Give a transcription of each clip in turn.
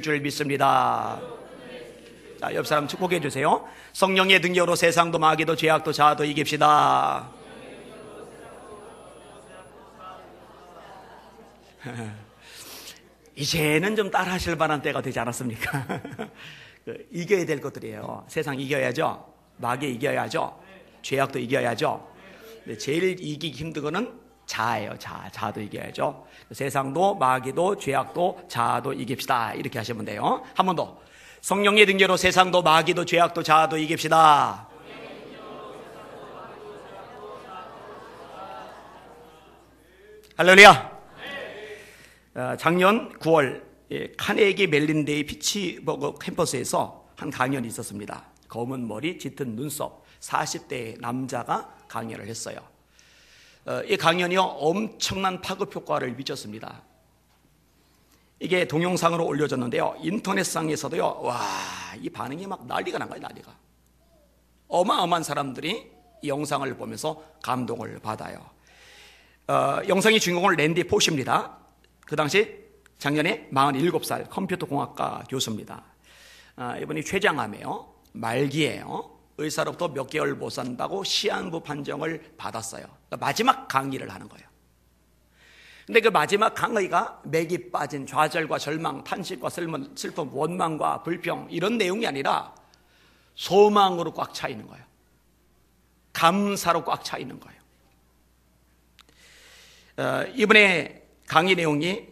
줄 믿습니다. 자, 옆 사람 축복해 주세요. 성령의 능력으로 세상도 마귀도 죄악도 자아도 이깁시다. 이제는 좀 따라 하실 만한 때가 되지 않았습니까? 이겨야 될 것들이에요. 세상 이겨야죠. 마귀 이겨야죠. 죄악도 이겨야죠. 근데 제일 이기기 힘든 거는 자아예요. 자아도 이겨야죠. 세상도 마귀도 죄악도 자아도 이깁시다. 이렇게 하시면 돼요. 한 번 더. 성령의 능력으로 세상도 마귀도 죄악도 자아도 이깁시다. 할렐루야. 작년 9월 카네기 멜린 데이 피츠버그 캠퍼스에서 한 강연이 있었습니다. 검은 머리, 짙은 눈썹 40대의 남자가 강연을 했어요. 이 강연이요 엄청난 파급 효과를 미쳤습니다. 이게 동영상으로 올려졌는데요, 인터넷상에서도요, 와, 이 반응이 막 난리가 난 거예요. 난리가. 어마어마한 사람들이 이 영상을 보면서 감동을 받아요. 영상의 주인공은 랜디 포시입니다. 그 당시 작년에 47살 컴퓨터 공학과 교수입니다. 이분이 췌장암이에요. 말기예요. 의사로부터 몇 개월 못 산다고 시한부 판정을 받았어요. 그러니까 마지막 강의를 하는 거예요. 근데 그 마지막 강의가 맥이 빠진 좌절과 절망, 탄식과 슬픔, 원망과 불평 이런 내용이 아니라 소망으로 꽉 차 있는 거예요. 감사로 꽉 차 있는 거예요. 이번에 강의 내용이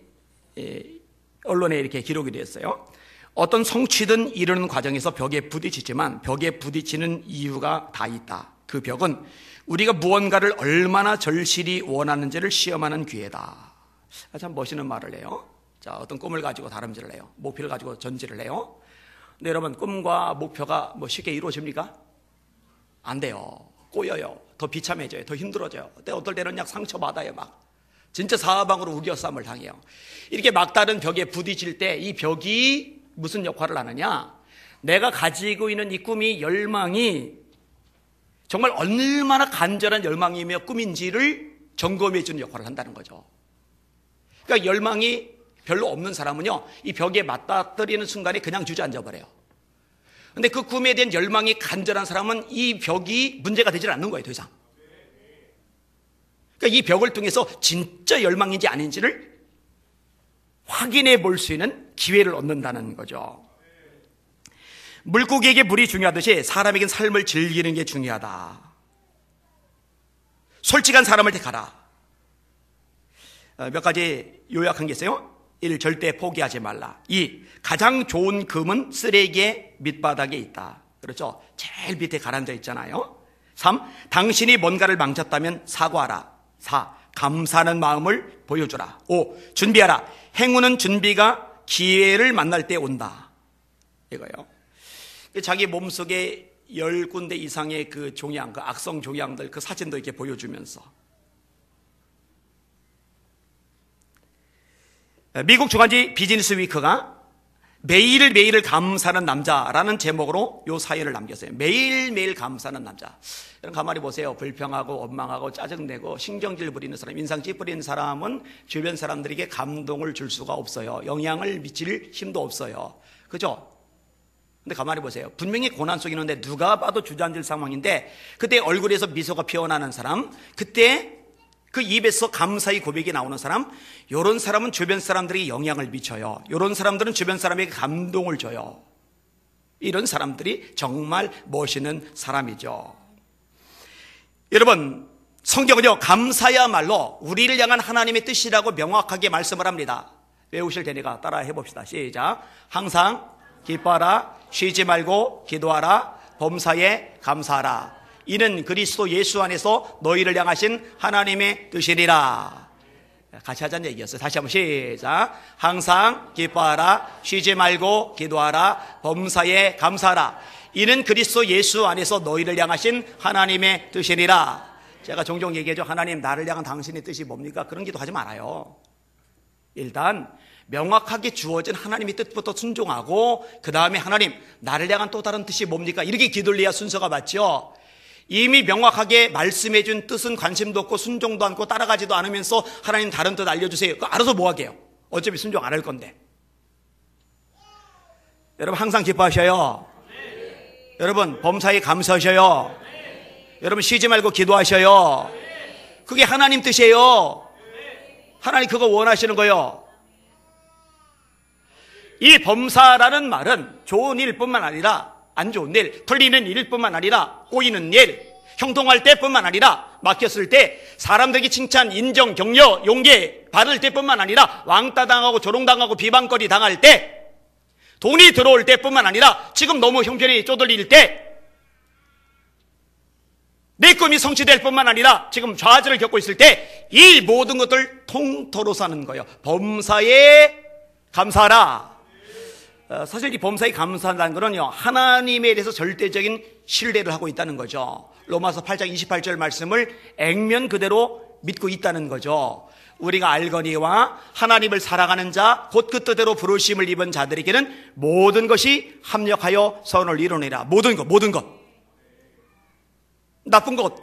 언론에 이렇게 기록이 되었어요. 어떤 성취든 이루는 과정에서 벽에 부딪히지만 벽에 부딪히는 이유가 다 있다. 그 벽은 우리가 무언가를 얼마나 절실히 원하는지를 시험하는 기회다. 참 멋있는 말을 해요. 자, 어떤 꿈을 가지고 다름질을 해요. 목표를 가지고 전지를 해요. 근데 여러분, 꿈과 목표가 뭐 쉽게 이루어집니까? 안 돼요. 꼬여요. 더 비참해져요. 더 힘들어져요. 어떨 때는 약 상처받아요. 막 진짜 사방으로 우겨싸움을 당해요. 이렇게 막다른 벽에 부딪힐 때 이 벽이 무슨 역할을 하느냐, 내가 가지고 있는 이 꿈이, 열망이 정말 얼마나 간절한 열망이며 꿈인지를 점검해 주는 역할을 한다는 거죠. 그러니까 열망이 별로 없는 사람은요, 이 벽에 맞닥뜨리는 순간에 그냥 주저앉아 버려요. 근데 그 꿈에 대한 열망이 간절한 사람은 이 벽이 문제가 되질 않는 거예요, 더 이상. 그러니까 이 벽을 통해서 진짜 열망인지 아닌지를 확인해 볼 수 있는 기회를 얻는다는 거죠. 물고기에게 물이 중요하듯이 사람에겐 삶을 즐기는 게 중요하다. 솔직한 사람을 택하라. 몇 가지 요약한 게 있어요. 1. 절대 포기하지 말라. 2. 가장 좋은 금은 쓰레기의 밑바닥에 있다. 그렇죠? 제일 밑에 가라앉아 있잖아요. 3. 당신이 뭔가를 망쳤다면 사과하라. 4. 감사하는 마음을 보여주라. 5. 준비하라. 행운은 준비가 기회를 만날 때 온다. 이거요. 자기 몸속에 10군데 이상의 그 종양, 그 악성 종양들, 그 사진도 이렇게 보여주면서. 미국 주간지 비즈니스 위크가 매일매일 감사하는 남자라는 제목으로 이 사연을 남겼어요. 매일매일 감사하는 남자. 여러분 가만히 보세요. 불평하고 원망하고 짜증내고 신경질 부리는 사람, 인상 찌푸리는 사람은 주변 사람들에게 감동을 줄 수가 없어요. 영향을 미칠 힘도 없어요. 그죠? 근데 가만히 보세요. 분명히 고난 속에 있는데 누가 봐도 주저앉을 상황인데 그때 얼굴에서 미소가 피어나는 사람, 그때 그 입에서 감사의 고백이 나오는 사람, 이런 사람은 주변 사람들에게 영향을 미쳐요. 이런 사람들은 주변 사람에게 감동을 줘요. 이런 사람들이 정말 멋있는 사람이죠. 여러분, 성경은요, 감사야말로 우리를 향한 하나님의 뜻이라고 명확하게 말씀을 합니다. 외우실 테니까 따라 해봅시다. 시작. 항상 기뻐하라, 쉬지 말고 기도하라, 범사에 감사하라. 이는 그리스도 예수 안에서 너희를 향하신 하나님의 뜻이니라. 같이 하자는 얘기였어요. 다시 한번 시작. 항상 기뻐하라, 쉬지 말고 기도하라, 범사에 감사하라. 이는 그리스도 예수 안에서 너희를 향하신 하나님의 뜻이니라. 제가 종종 얘기하죠. 하나님, 나를 향한 당신의 뜻이 뭡니까? 그런 기도 하지 말아요. 일단 명확하게 주어진 하나님의 뜻부터 순종하고 그 다음에 하나님, 나를 향한 또 다른 뜻이 뭡니까? 이렇게 기도를 해야 순서가 맞죠. 이미 명확하게 말씀해 준 뜻은 관심도 없고 순종도 않고 따라가지도 않으면서 하나님 다른 뜻 알려주세요. 그거 알아서 뭐 하게요? 어차피 순종 안 할 건데. 여러분 항상 기뻐하셔요. 여러분 범사에 감사하셔요. 여러분 쉬지 말고 기도하셔요. 그게 하나님 뜻이에요. 하나님 그거 원하시는 거예요. 이 범사라는 말은 좋은 일뿐만 아니라 안 좋은 일, 틀리는 일뿐만 아니라 꼬이는 일, 형통할 때뿐만 아니라 막혔을 때, 사람들에게 칭찬, 인정, 격려, 용기 받을 때뿐만 아니라 왕따 당하고 조롱당하고 비방거리 당할 때, 돈이 들어올 때뿐만 아니라 지금 너무 형편이 쪼들릴 때, 내 꿈이 성취될 뿐만 아니라 지금 좌절을 겪고 있을 때, 이 모든 것들 통틀어 사는 거예요. 범사에 감사하라. 사실 이 범사에 감사한다는 것은요, 하나님에 대해서 절대적인 신뢰를 하고 있다는 거죠. 로마서 8장 28절 말씀을 액면 그대로 믿고 있다는 거죠. 우리가 알거니와 하나님을 사랑하는 자, 곧 그 뜻대로 부르심을 입은 자들에게는 모든 것이 합력하여 선을 이루느니라. 모든 것. 나쁜 것,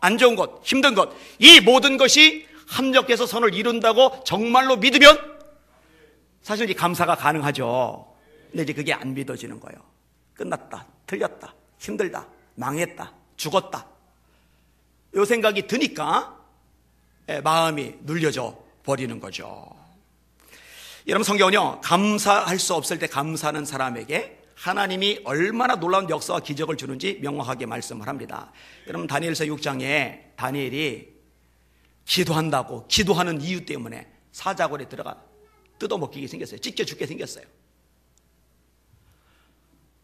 안 좋은 것, 힘든 것, 이 모든 것이 합력해서 선을 이룬다고 정말로 믿으면 사실 이 감사가 가능하죠. 근데 이제 그게 안 믿어지는 거예요. 끝났다, 틀렸다, 힘들다, 망했다, 죽었다, 이 생각이 드니까 마음이 눌려져 버리는 거죠. 여러분, 성경은요, 감사할 수 없을 때 감사하는 사람에게 하나님이 얼마나 놀라운 역사와 기적을 주는지 명확하게 말씀을 합니다. 여러분, 다니엘서 6장에 다니엘이 기도한다고, 기도하는 이유 때문에 사자굴에 들어가 뜯어먹히게 생겼어요. 찢겨 죽게 생겼어요.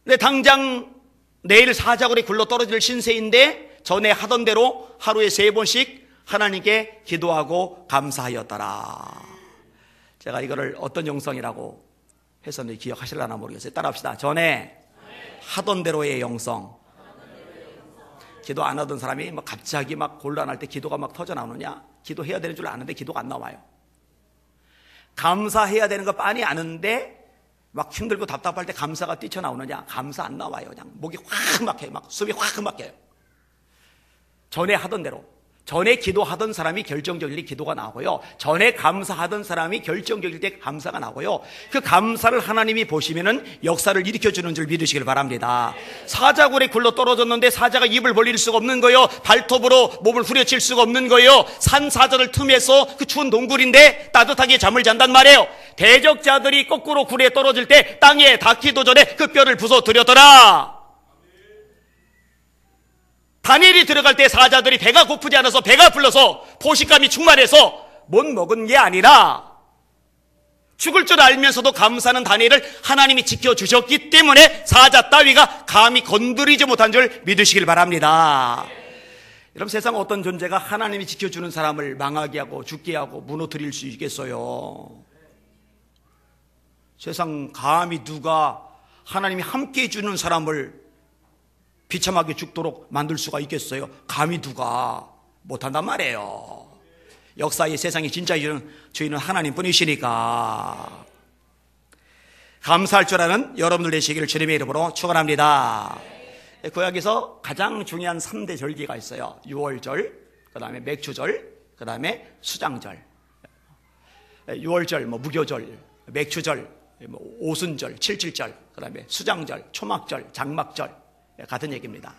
근데 당장 내일 사자굴에 굴러 떨어질 신세인데 전에 하던 대로 하루에 3번씩 하나님께 기도하고 감사하였더라. 제가 이거를 어떤 영성이라고 했었는지 기억하실려나 모르겠어요. 따라합시다. 전에 하던 대로의 영성. 기도 안 하던 사람이 막 갑자기 막 곤란할 때 기도가 막 터져 나오느냐? 기도해야 되는 줄 아는데 기도가 안 나와요. 감사해야 되는 거 빤히 아는데 막 힘들고 답답할 때 감사가 뛰쳐나오느냐? 감사 안 나와요. 그냥 목이 확 막혀요. 막 숨이 확 막혀요. 전에 하던 대로. 전에 기도하던 사람이 결정적일 때 기도가 나오고요. 전에 감사하던 사람이 결정적일 때 감사가 나오고요. 그 감사를 하나님이 보시면은 역사를 일으켜주는 줄 믿으시길 바랍니다. 사자굴에 굴러 떨어졌는데 사자가 입을 벌릴 수가 없는 거예요. 발톱으로 몸을 후려칠 수가 없는 거예요. 산사자들 틈에서 그 추운 동굴인데 따뜻하게 잠을 잔단 말이에요. 대적자들이 거꾸로 굴에 떨어질 때 땅에 닿기도 전에 그 뼈를 부숴드렸더라. 다니엘이 들어갈 때 사자들이 배가 고프지 않아서 배가 불러서 포식감이 충만해서 못 먹은 게 아니라 죽을 줄 알면서도 감사하는 다니엘을 하나님이 지켜주셨기 때문에 사자 따위가 감히 건드리지 못한 줄 믿으시길 바랍니다. 여러분, 세상 어떤 존재가 하나님이 지켜주는 사람을 망하게 하고 죽게 하고 무너뜨릴 수 있겠어요? 세상 감히 누가 하나님이 함께 해주는 사람을 비참하게 죽도록 만들 수가 있겠어요? 감히 누가 못한단 말이에요. 역사의 세상의 진짜 주인은 하나님뿐이시니까. 감사할 줄 아는 여러분들 되시기를 주님의 이름으로 축원합니다. 구약에서 가장 중요한 3대 절기가 있어요. 유월절, 그 다음에 맥주절, 그 다음에 수장절. 유월절, 무교절, 맥주절, 오순절, 칠칠절, 그 다음에 수장절, 초막절, 장막절, 같은 얘기입니다.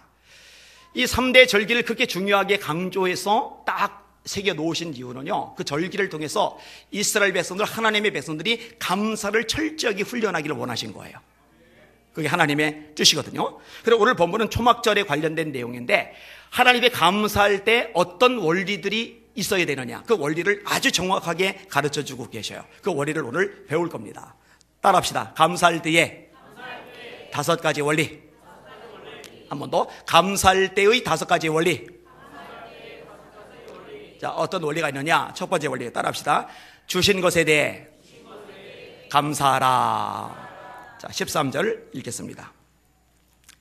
이 3대 절기를 그렇게 중요하게 강조해서 딱 새겨 놓으신 이유는요, 그 절기를 통해서 이스라엘 백성들, 하나님의 백성들이 감사를 철저하게 훈련하기를 원하신 거예요. 그게 하나님의 뜻이거든요. 그리고 오늘 본문은 초막절에 관련된 내용인데, 하나님께 감사할 때 어떤 원리들이 있어야 되느냐, 그 원리를 아주 정확하게 가르쳐주고 계셔요. 그 원리를 오늘 배울 겁니다. 따라합시다. 감사할 때의 5가지 원리. 한 번 더. 감사할 때의 5가지 원리. 자, 어떤 원리가 있느냐? 첫 번째 원리 따라합시다. 주신 것에 대해 감사하라. 자, 13절 읽겠습니다.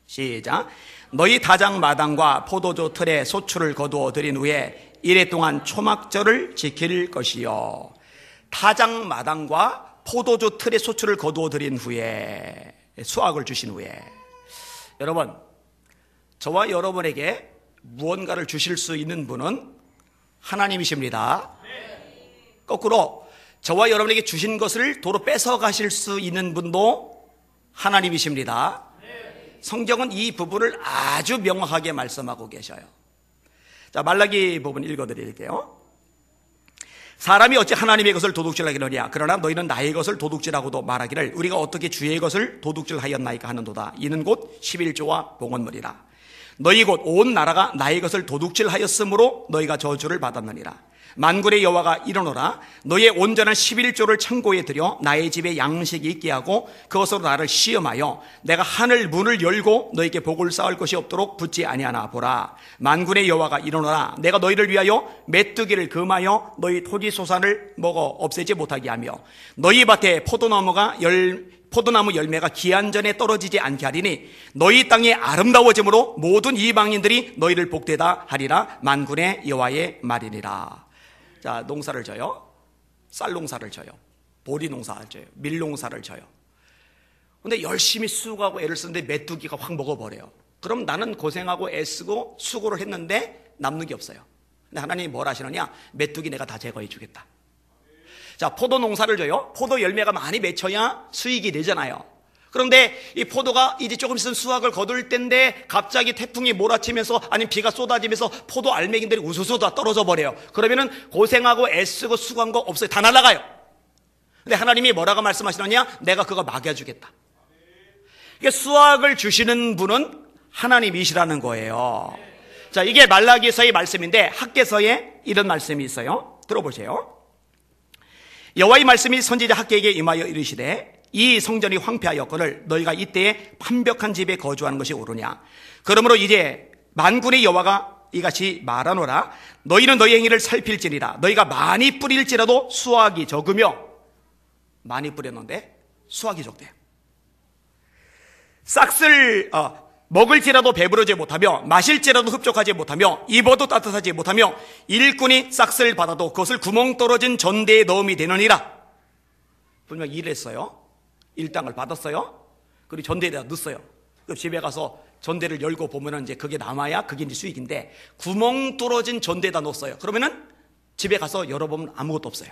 시작. 너희 다장 마당과 포도주 틀에 소출을 거두어 드린 후에 이래 동안 초막절을 지킬 것이요. 다장 마당과 포도주 틀에 소출을 거두어 드린 후에, 수확을 주신 후에. 여러분, 저와 여러분에게 무언가를 주실 수 있는 분은 하나님이십니다. 거꾸로 저와 여러분에게 주신 것을 도로 뺏어 가실 수 있는 분도 하나님이십니다. 성경은 이 부분을 아주 명확하게 말씀하고 계셔요. 자, 말라기 부분 읽어드릴게요. 사람이 어찌 하나님의 것을 도둑질하기느냐? 그러나 너희는 나의 것을 도둑질하고도 말하기를 우리가 어떻게 주의 것을 도둑질하였나이까 하는도다. 이는 곧 11조와 봉헌물이라. 너희 곧 온 나라가 나의 것을 도둑질하였으므로 너희가 저주를 받았느니라. 만군의 여호와가 이르노라. 너희의 온전한 11조를 창고에 들여 나의 집에 양식이 있게 하고 그것으로 나를 시험하여 내가 하늘 문을 열고 너희에게 복을 쌓을 것이 없도록 붙지 아니하나 보라. 만군의 여호와가 이르노라. 내가 너희를 위하여 메뚜기를 금하여 너희 토지 소산을 먹어 없애지 못하게 하며 너희 밭에 포도나무 열매가 기한 전에 떨어지지 않게 하리니 너희 땅이 아름다워짐으로 모든 이방인들이 너희를 복되다 하리라. 만군의 여호와의 말이니라. 자, 농사를 져요. 쌀 농사를 져요. 보리 농사를 져요. 밀 농사를 져요. 근데 열심히 수고하고 애를 쓰는데 메뚜기가 확 먹어버려요. 그럼 나는 고생하고 애쓰고 수고를 했는데 남는 게 없어요. 근데 하나님이 뭘 하시느냐? 메뚜기 내가 다 제거해 주겠다. 자, 포도 농사를 져요. 포도 열매가 많이 맺혀야 수익이 되잖아요. 그런데 이 포도가 이제 조금 있으면 수확을 거둘 때인데 갑자기 태풍이 몰아치면서 아니면 비가 쏟아지면서 포도 알맹이들이 우수수 다 떨어져 버려요. 그러면은 고생하고 애쓰고 수고한 거 없어요. 다 날아가요. 근데 하나님이 뭐라고 말씀하시느냐? 내가 그거 막아주겠다. 이게 수확을 주시는 분은 하나님이시라는 거예요. 자, 이게 말라기서의 말씀인데 학개서에 이런 말씀이 있어요. 들어보세요. 여호와의 말씀이 선지자 학개에게 임하여 이르시되 이 성전이 황폐하였거늘 너희가 이때에 완벽한 집에 거주하는 것이 옳으냐? 그러므로 이제 만군의 여호와가 이같이 말하노라. 너희는 너희 행위를 살필지니라. 너희가 많이 뿌릴지라도 수확이 적으며, 많이 뿌렸는데 수확이 적대요. 싹을 먹을지라도 배부르지 못하며 마실지라도 흡족하지 못하며 입어도 따뜻하지 못하며 일꾼이 싹을 받아도 그것을 구멍 떨어진 전대에 넣음이 되느니라. 분명히 일했어요. 일당을 받았어요. 그리고 전대에다 넣었어요. 그 집에 가서 전대를 열고 보면은 이제 그게 남아야 그게 이제 수익인데 구멍 뚫어진 전대에다 넣었어요. 그러면은 집에 가서 열어보면 아무것도 없어요.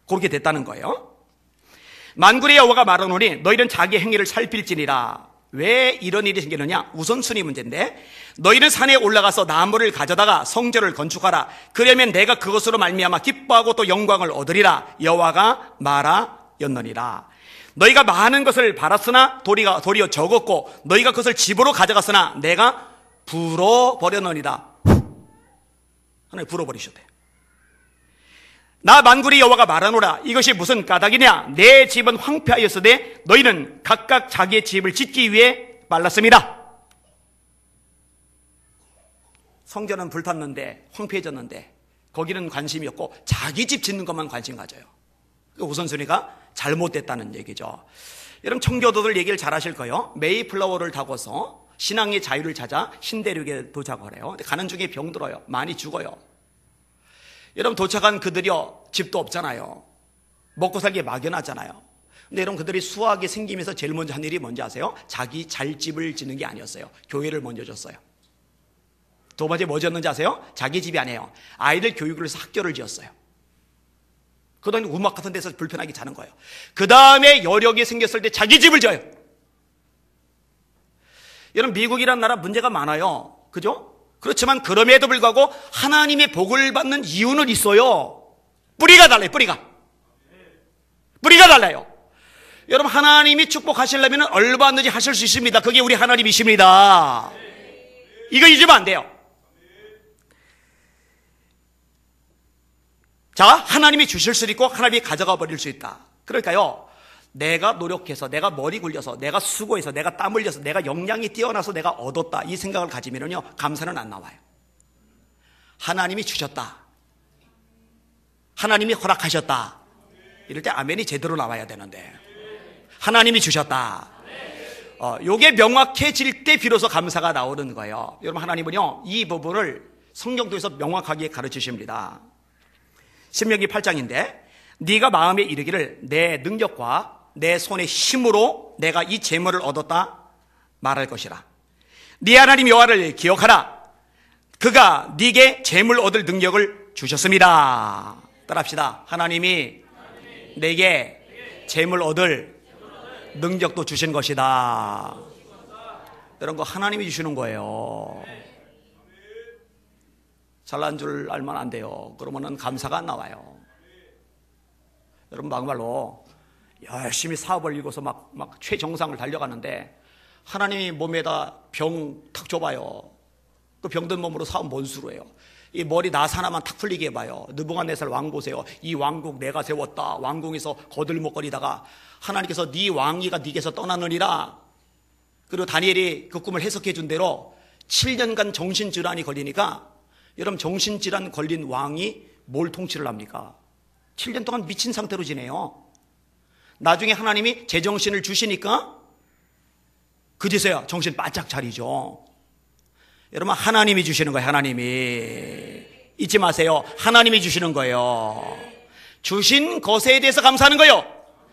그렇게 됐다는 거예요. 만군의 여호와가 말하노니 너희는 자기 행위를 살필지니라. 왜 이런 일이 생기느냐? 우선순위 문제인데 너희는 산에 올라가서 나무를 가져다가 성전을 건축하라. 그러면 내가 그것으로 말미암아 기뻐하고 또 영광을 얻으리라. 여호와가 말하였느니라. 너희가 많은 것을 바랐으나 도리어 적었고 너희가 그것을 집으로 가져갔으나 내가 불어버렸느니라. 하나님 불어버리셨대요. 나 만군의 여호와가 말하노라. 이것이 무슨 까닭이냐? 내 집은 황폐하였으되 너희는 각각 자기의 집을 짓기 위해 말랐습니다. 성전은 불탔는데 황폐해졌는데 거기는 관심이 없고 자기 집 짓는 것만 관심 가져요. 우선순위가 잘못됐다는 얘기죠. 여러분 청교도들 얘기를 잘 하실 거예요. 메이플라워를 타고서 신앙의 자유를 찾아 신대륙에 도착을 해요. 근데 가는 중에 병들어요. 많이 죽어요. 여러분 도착한 그들이요, 집도 없잖아요. 먹고 살기 막연하잖아요. 근데 여러분 그들이 수학이 생기면서 제일 먼저 한 일이 뭔지 아세요? 자기 잘 집을 짓는 게 아니었어요. 교회를 먼저 줬어요. 두 번째 뭐 지었는지 아세요? 자기 집이 아니에요. 아이들 교육을 해서 학교를 지었어요. 그다음에 음악 같은 데서 불편하게 자는 거예요. 그 다음에 여력이 생겼을 때 자기 집을 져요. 여러분 미국이란 나라 문제가 많아요. 그죠? 그렇지만 그럼에도 불구하고 하나님의 복을 받는 이유는 있어요. 뿌리가 달라요. 뿌리가 달라요. 여러분 하나님이 축복하시려면 얼마든지 하실 수 있습니다. 그게 우리 하나님이십니다. 이거 잊으면 안 돼요. 자, 하나님이 주실 수 있고 하나님이 가져가 버릴 수 있다. 그러니까요, 내가 노력해서, 내가 머리 굴려서, 내가 수고해서, 내가 땀 흘려서, 내가 역량이 뛰어나서 내가 얻었다, 이 생각을 가지면요 감사는 안 나와요. 하나님이 주셨다, 하나님이 허락하셨다, 이럴 때 아멘이 제대로 나와야 되는데 하나님이 주셨다, 요게 명확해질 때 비로소 감사가 나오는 거예요. 여러분 하나님은요 이 부분을 성경 통해서 명확하게 가르치십니다. 신명기 8장인데 네가 마음에 이르기를 내 능력과 내 손의 힘으로 내가 이 재물을 얻었다 말할 것이라. 네 하나님 여호와를 기억하라. 그가 네게 재물 얻을 능력을 주셨습니다. 따라합시다. 하나님이 내게 재물 얻을 능력도 주신 것이다. 이런 거 하나님이 주시는 거예요. 잘난 줄 알면 안 돼요. 그러면은 감사가 안 나와요. 여러분, 막말로 열심히 사업을 이루고서 막 최정상을 달려가는데 하나님이 몸에다 병 탁 줘봐요. 그 병든 몸으로 사업 뭔 수로 해요? 이 머리 나사 하나만 탁 풀리게 해봐요. 느부갓네살 왕 보세요. 이 왕국 내가 세웠다. 왕궁에서 거들먹거리다가 하나님께서 네 왕위가 네게서 떠나느니라. 그리고 다니엘이 그 꿈을 해석해 준 대로 7년간 정신질환이 걸리니까, 여러분, 정신질환 걸린 왕이 뭘 통치를 합니까? 7년 동안 미친 상태로 지내요. 나중에 하나님이 제정신을 주시니까 그제서야 정신 바짝 차리죠. 여러분, 하나님이 주시는 거예요. 하나님이. 잊지 마세요. 하나님이 주시는 거예요. 주신 것에 대해서 감사하는 거예요.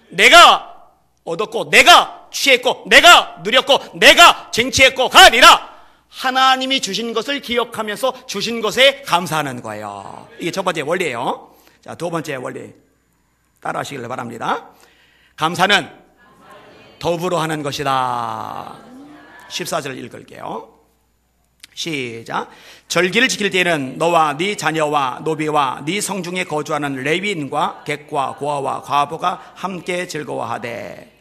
내가 얻었고, 내가 취했고, 내가 누렸고, 내가 쟁취했고가 아니라 하나님이 주신 것을 기억하면서 주신 것에 감사하는 거예요. 이게 첫 번째 원리예요. 자, 두 번째 원리 따라 하시길 바랍니다. 감사는 더불어 하는 것이다. 14절 읽을게요. 시작. 절기를 지킬 때에는 너와 네 자녀와 노비와 네 성중에 거주하는 레위인과 객과 고아와 과부가 함께 즐거워하되.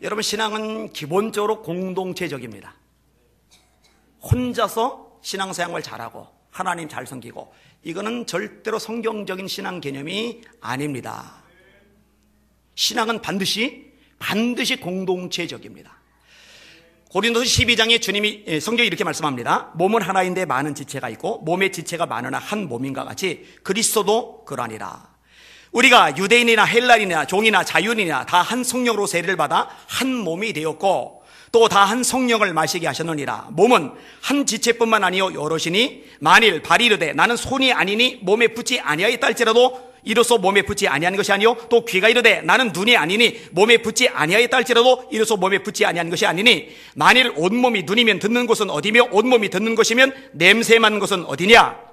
여러분, 신앙은 기본적으로 공동체적입니다. 혼자서 신앙생활 잘하고 하나님 잘 섬기고, 이거는 절대로 성경적인 신앙 개념이 아닙니다. 신앙은 반드시 공동체적입니다. 고린도서 12장에 주님이, 성경이 이렇게 말씀합니다. 몸은 하나인데 많은 지체가 있고 몸의 지체가 많으나 한 몸인가 같이 그리스도도 그러하니라. 우리가 유대인이나 헬라인이나 종이나 자유인이나 다 한 성령으로 세례를 받아 한 몸이 되었고 또 다 한 성령을 마시게 하셨느니라. 몸은 한 지체뿐만 아니요 여럿이니 만일 발이 이르되 나는 손이 아니니 몸에 붙지 아니하였다 할지라도 이로써 몸에 붙지 아니하는 것이 아니요 또 귀가 이르되 나는 눈이 아니니 몸에 붙지 아니하였다 할지라도 이로써 몸에 붙지 아니하는 것이 아니니 만일 온몸이 눈이면 듣는 곳은 어디며 온몸이 듣는 것이면 냄새 맡는 것은 어디냐.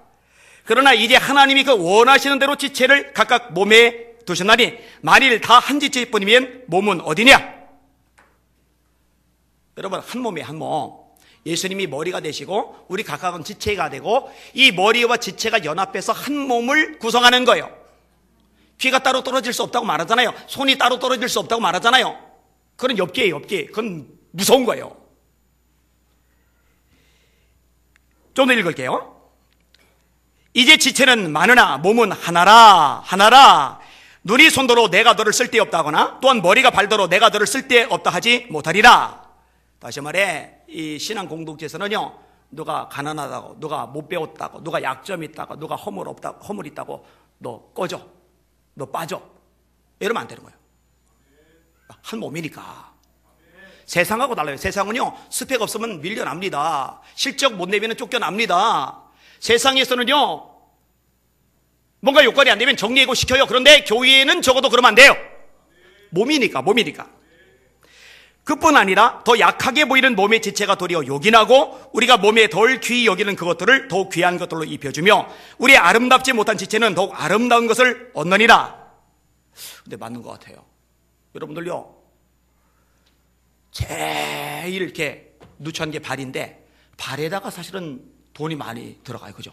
그러나 이제 하나님이 그 원하시는 대로 지체를 각각 몸에 두셨나니 만일 다 한 지체뿐이면 몸은 어디냐. 여러분, 한 몸에 한 몸. 예수님이 머리가 되시고 우리 각각은 지체가 되고 이 머리와 지체가 연합해서 한 몸을 구성하는 거예요. 귀가 따로 떨어질 수 없다고 말하잖아요. 손이 따로 떨어질 수 없다고 말하잖아요. 그건 엽기예요, 엽기. 그건 무서운 거예요. 좀 더 읽을게요. 이제 지체는 많으나 몸은 하나라. 눈이 손도로 내가 너를 쓸데없다거나 또한 머리가 발도로 내가 너를 쓸데없다 하지 못하리라. 다시 말해, 이 신앙 공동체에서는요, 누가 가난하다고, 누가 못 배웠다고, 누가 약점이 있다고, 누가 허물 있다고 너 꺼져, 너 빠져, 이러면 안 되는 거예요. 한 몸이니까. 세상하고 달라요. 세상은요, 스펙 없으면 밀려납니다. 실적 못 내면 쫓겨납니다. 세상에서는요, 뭔가 요건이 안 되면 정리해고 시켜요. 그런데 교회는 적어도 그러면 안 돼요. 몸이니까. 그뿐 아니라 더 약하게 보이는 몸의 지체가 도리어 요긴하고 우리가 몸에 덜 귀히 여기는 그것들을 더욱 귀한 것들로 입혀주며 우리의 아름답지 못한 지체는 더욱 아름다운 것을 얻느니라. 근데 맞는 것 같아요. 여러분들요, 제일 이렇게 누추한 게 발인데 발에다가 사실은 돈이 많이 들어가요. 그죠?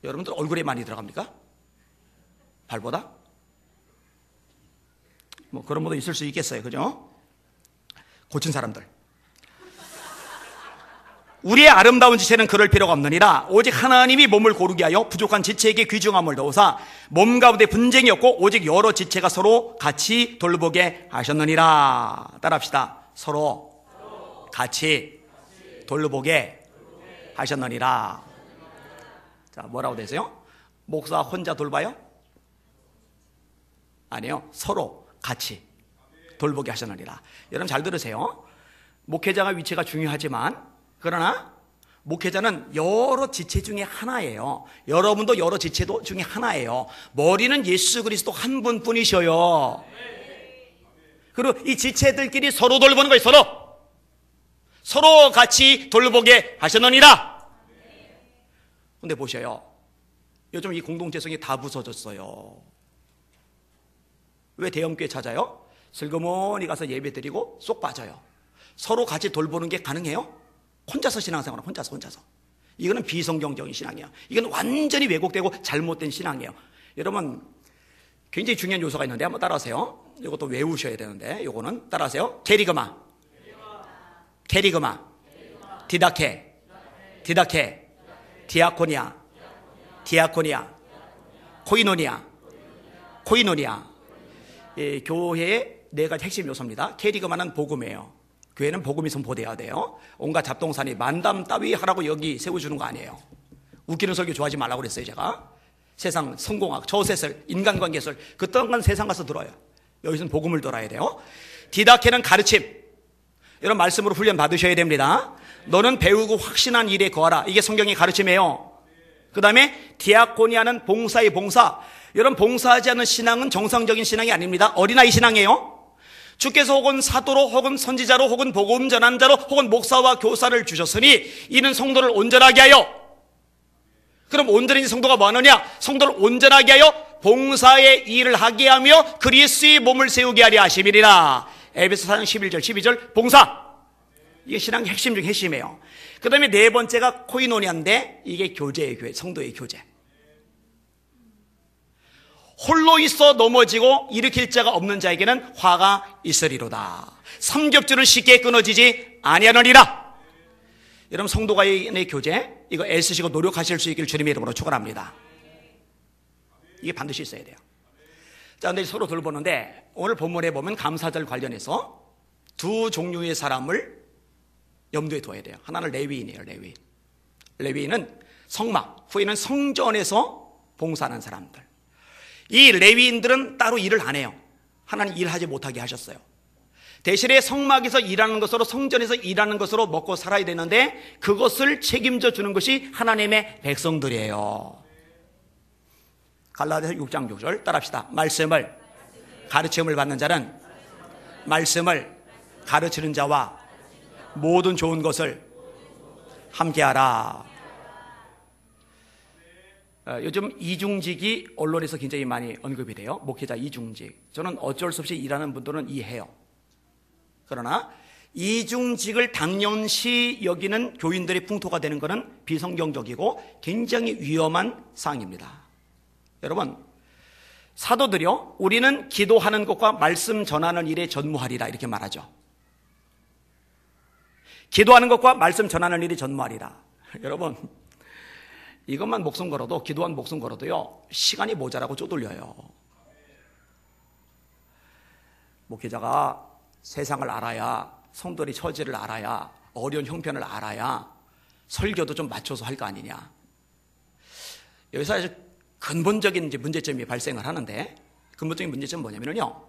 여러분들 얼굴에 많이 들어갑니까? 발보다? 뭐 그런 분도 있을 수 있겠어요. 그죠? 고친 사람들. 우리의 아름다운 지체는 그럴 필요가 없느니라. 오직 하나님이 몸을 고르게 하여 부족한 지체에게 귀중함을 넣으사 몸 가운데 분쟁이 없고 오직 여러 지체가 서로 같이 돌보게 하셨느니라. 따라합시다. 서로 같이 돌보게 하셨느니라. 자, 뭐라고 되세요? 목사 혼자 돌봐요? 아니요. 서로 같이 돌보게 하셨느니라. 여러분 잘 들으세요. 목회자가 위치가 중요하지만 그러나 목회자는 여러 지체 중에 하나예요. 여러분도 여러 지체 중에 하나예요. 머리는 예수 그리스도 한 분뿐이셔요. 그리고 이 지체들끼리 서로 돌보는 거예요. 서로 같이 돌보게 하셨느니라. 근데 보셔요. 요즘 이 공동체성이 다 부서졌어요. 왜 대형교회 찾아요? 슬그머니 가서 예배 드리고 쏙 빠져요. 서로 같이 돌보는 게 가능해요? 혼자서 신앙생활은 혼자서. 이거는 비성경적인 신앙이에요. 이건 완전히 왜곡되고 잘못된 신앙이에요. 여러분, 굉장히 중요한 요소가 있는데 한번 따라하세요. 이것도 외우셔야 되는데, 요거는 따라하세요. 게리그마, 디다케, 디아코니아, 코이노니아. 교회의 네 가지 핵심 요소입니다. 게리그마는 복음이에요. 교회는 복음이 선포돼야 돼요. 온갖 잡동사니 만담 따위 하라고 여기 세워주는 거 아니에요. 웃기는 설교 좋아하지 말라고 그랬어요, 제가. 세상 성공학, 저세설, 인간관계설, 그딴 건 세상 가서 들어요. 여기서는 복음을 들어야 돼요. 디다케는 가르침. 이런 말씀으로 훈련 받으셔야 됩니다. 너는 배우고 확신한 일에 거하라. 이게 성경의 가르침이에요. 그 다음에 디아코니아는 봉사의 봉사. 여러분, 봉사하지 않는 신앙은 정상적인 신앙이 아닙니다. 어린아이 신앙이에요. 주께서 혹은 사도로 혹은 선지자로 혹은 복음 전환자로 혹은 목사와 교사를 주셨으니 이는 성도를 온전하게 하여. 그럼 온전히 성도가 뭐 하느냐? 성도를 온전하게 하여 봉사의 일을 하게 하며 그리스도의 몸을 세우게 하려 하심이니라. 에베소 4장 11절 12절 봉사. 이게 신앙의 핵심 중 핵심이에요. 그 다음에 네 번째가 코이노니아인데 이게 교제예요. 교회, 성도의 교제. 홀로 있어 넘어지고 일으킬 자가 없는 자에게는 화가 있으리로다. 삼겹줄은 쉽게 끊어지지 아니하느니라. 여러분, 성도간의 교제, 이거 애쓰시고 노력하실 수 있기를 주님의 이름으로 축원합니다. 이게 반드시 있어야 돼요. 자, 근데 서로 돌보는데 오늘 본문에 보면 감사절 관련해서 두 종류의 사람을 염두에 둬야 돼요. 하나는 레위인이에요. 레위인은 성막, 후에는 성전에서 봉사하는 사람들. 이 레위인들은 따로 일을 안 해요. 하나님 일하지 못하게 하셨어요. 대신에 성막에서 일하는 것으로, 성전에서 일하는 것으로 먹고 살아야 되는데 그것을 책임져 주는 것이 하나님의 백성들이에요. 갈라디아서 6장 6절 따라합시다. 말씀을 가르침을 받는 자는 말씀을 가르치는 자와 모든 좋은 것을 함께하라. 요즘 이중직이 언론에서 굉장히 많이 언급이 돼요. 목회자 이중직. 저는 어쩔 수 없이 일하는 분들은 이해해요. 그러나 이중직을 당연시 여기는 교인들의 풍토가 되는 것은 비성경적이고 굉장히 위험한 사항입니다. 여러분, 사도들이요, 우리는 기도하는 것과 말씀 전하는 일에 전무하리라 이렇게 말하죠. 기도하는 것과 말씀 전하는 일에 전무하리라. 여러분, 이것만 목숨 걸어도, 기도한 목숨 걸어도요, 시간이 모자라고 쪼들려요. 목회자가 세상을 알아야, 성도의 처지를 알아야, 어려운 형편을 알아야 설교도 좀 맞춰서 할 거 아니냐. 여기서 아주 근본적인 이제 문제점이 발생을 하는데, 근본적인 문제점은 뭐냐면요,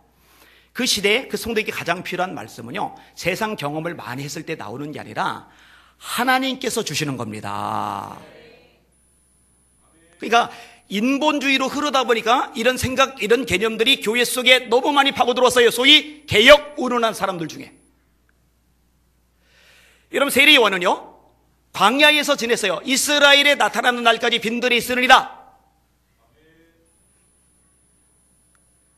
그 시대에 그 성도에게 가장 필요한 말씀은요, 세상 경험을 많이 했을 때 나오는 게 아니라 하나님께서 주시는 겁니다. 그러니까 인본주의로 흐르다 보니까 이런 생각, 이런 개념들이 교회 속에 너무 많이 파고들었어요. 소위 개혁 운운한 사람들 중에. 여러분, 세례 요한은요, 광야에서 지냈어요. 이스라엘에 나타나는 날까지 빈들이 있으리라.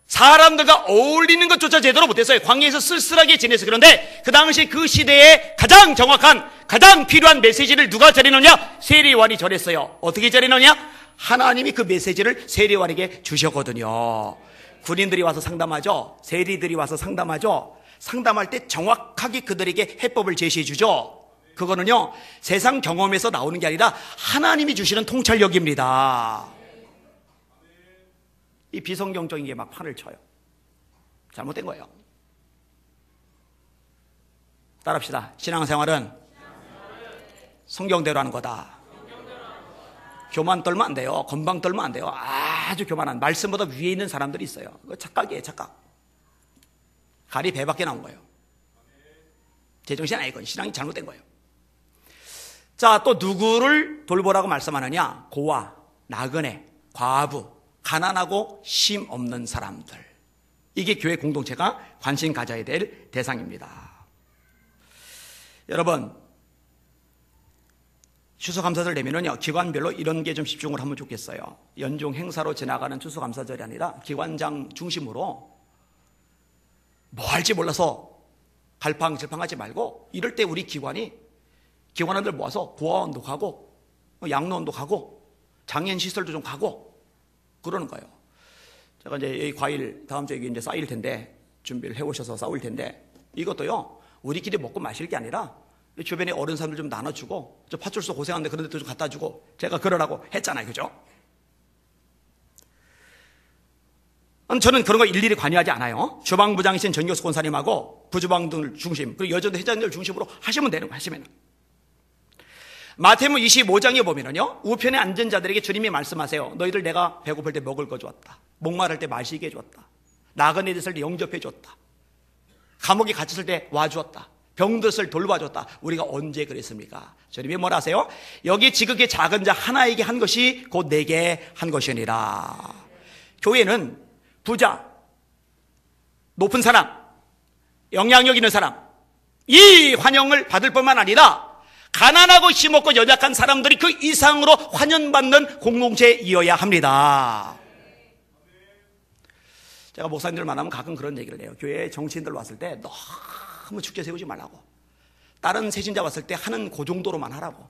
사람들과 어울리는 것조차 제대로 못했어요. 광야에서 쓸쓸하게 지냈어요. 그런데 그 당시 그 시대에 가장 정확한, 가장 필요한 메시지를 누가 전했느냐? 세례 요한이 전했어요. 어떻게 전했느냐? 하나님이 그 메시지를 세례 요한에게 주셨거든요. 군인들이 와서 상담하죠. 세리들이 와서 상담하죠. 상담할 때 정확하게 그들에게 해법을 제시해 주죠. 그거는요, 세상 경험에서 나오는 게 아니라 하나님이 주시는 통찰력입니다. 이 비성경적인 게 막 판을 쳐요. 잘못된 거예요. 따라합시다. 신앙생활은 성경대로 하는 거다. 교만 떨면 안 돼요. 건방 떨면 안 돼요. 아주 교만한, 말씀보다 위에 있는 사람들이 있어요. 그거 착각이에요, 착각. 갈이 배 밖에 나온 거예요. 제정신 아니고 신앙이 잘못된 거예요. 자, 또 누구를 돌보라고 말씀하느냐? 고아, 나그네, 과부, 가난하고 쉼 없는 사람들. 이게 교회 공동체가 관심 가져야 될 대상입니다. 여러분, 추수감사절 되면은요, 기관별로 이런 게 좀 집중을 하면 좋겠어요. 연중 행사로 지나가는 추수감사절이 아니라 기관장 중심으로 뭐 할지 몰라서 갈팡질팡하지 말고, 이럴 때 우리 기관원들 모아서 고아원도 가고 양로원도 가고 장애인 시설도 좀 가고 그러는 거예요. 제가 이제 이 과일 다음 주에 이제 쌓일 텐데, 준비를 해오셔서 쌓을 텐데, 이것도요 우리끼리 먹고 마실 게 아니라 주변에 어른 사람들 좀 나눠주고, 저 파출소 고생하는데 그런 데도 좀 갖다 주고, 제가 그러라고 했잖아요. 그죠? 저는 그런 거 일일이 관여하지 않아요. 주방부장이신 전교수 권사님하고 부주방들 중심, 그리고 여전도 회장들 중심으로 하시면 되는 거. 하시면 마태복음 25장에 보면은요, 우편에 앉은 자들에게 주님이 말씀하세요. 너희들 내가 배고플 때 먹을 거 주었다, 목마를 때 마시게 해주었다, 나그네 있을 때 영접해 줬다, 감옥에 갇혔을 때 와주었다, 병들었을 때 돌봐줬다. 우리가 언제 그랬습니까? 주님이 뭐라 하세요? 여기 지극히 작은 자 하나에게 한 것이 곧 내게 한 것이니라. 교회는 부자, 높은 사람, 영향력 있는 사람, 이 환영을 받을 뿐만 아니라 가난하고 힘없고 연약한 사람들이 그 이상으로 환영받는 공동체이어야 합니다. 제가 목사님들 만나면 가끔 그런 얘기를 해요. 교회에 정치인들 왔을 때 너무 축제 세우지 말라고, 다른 세신자 왔을 때 하는 그 정도로만 하라고.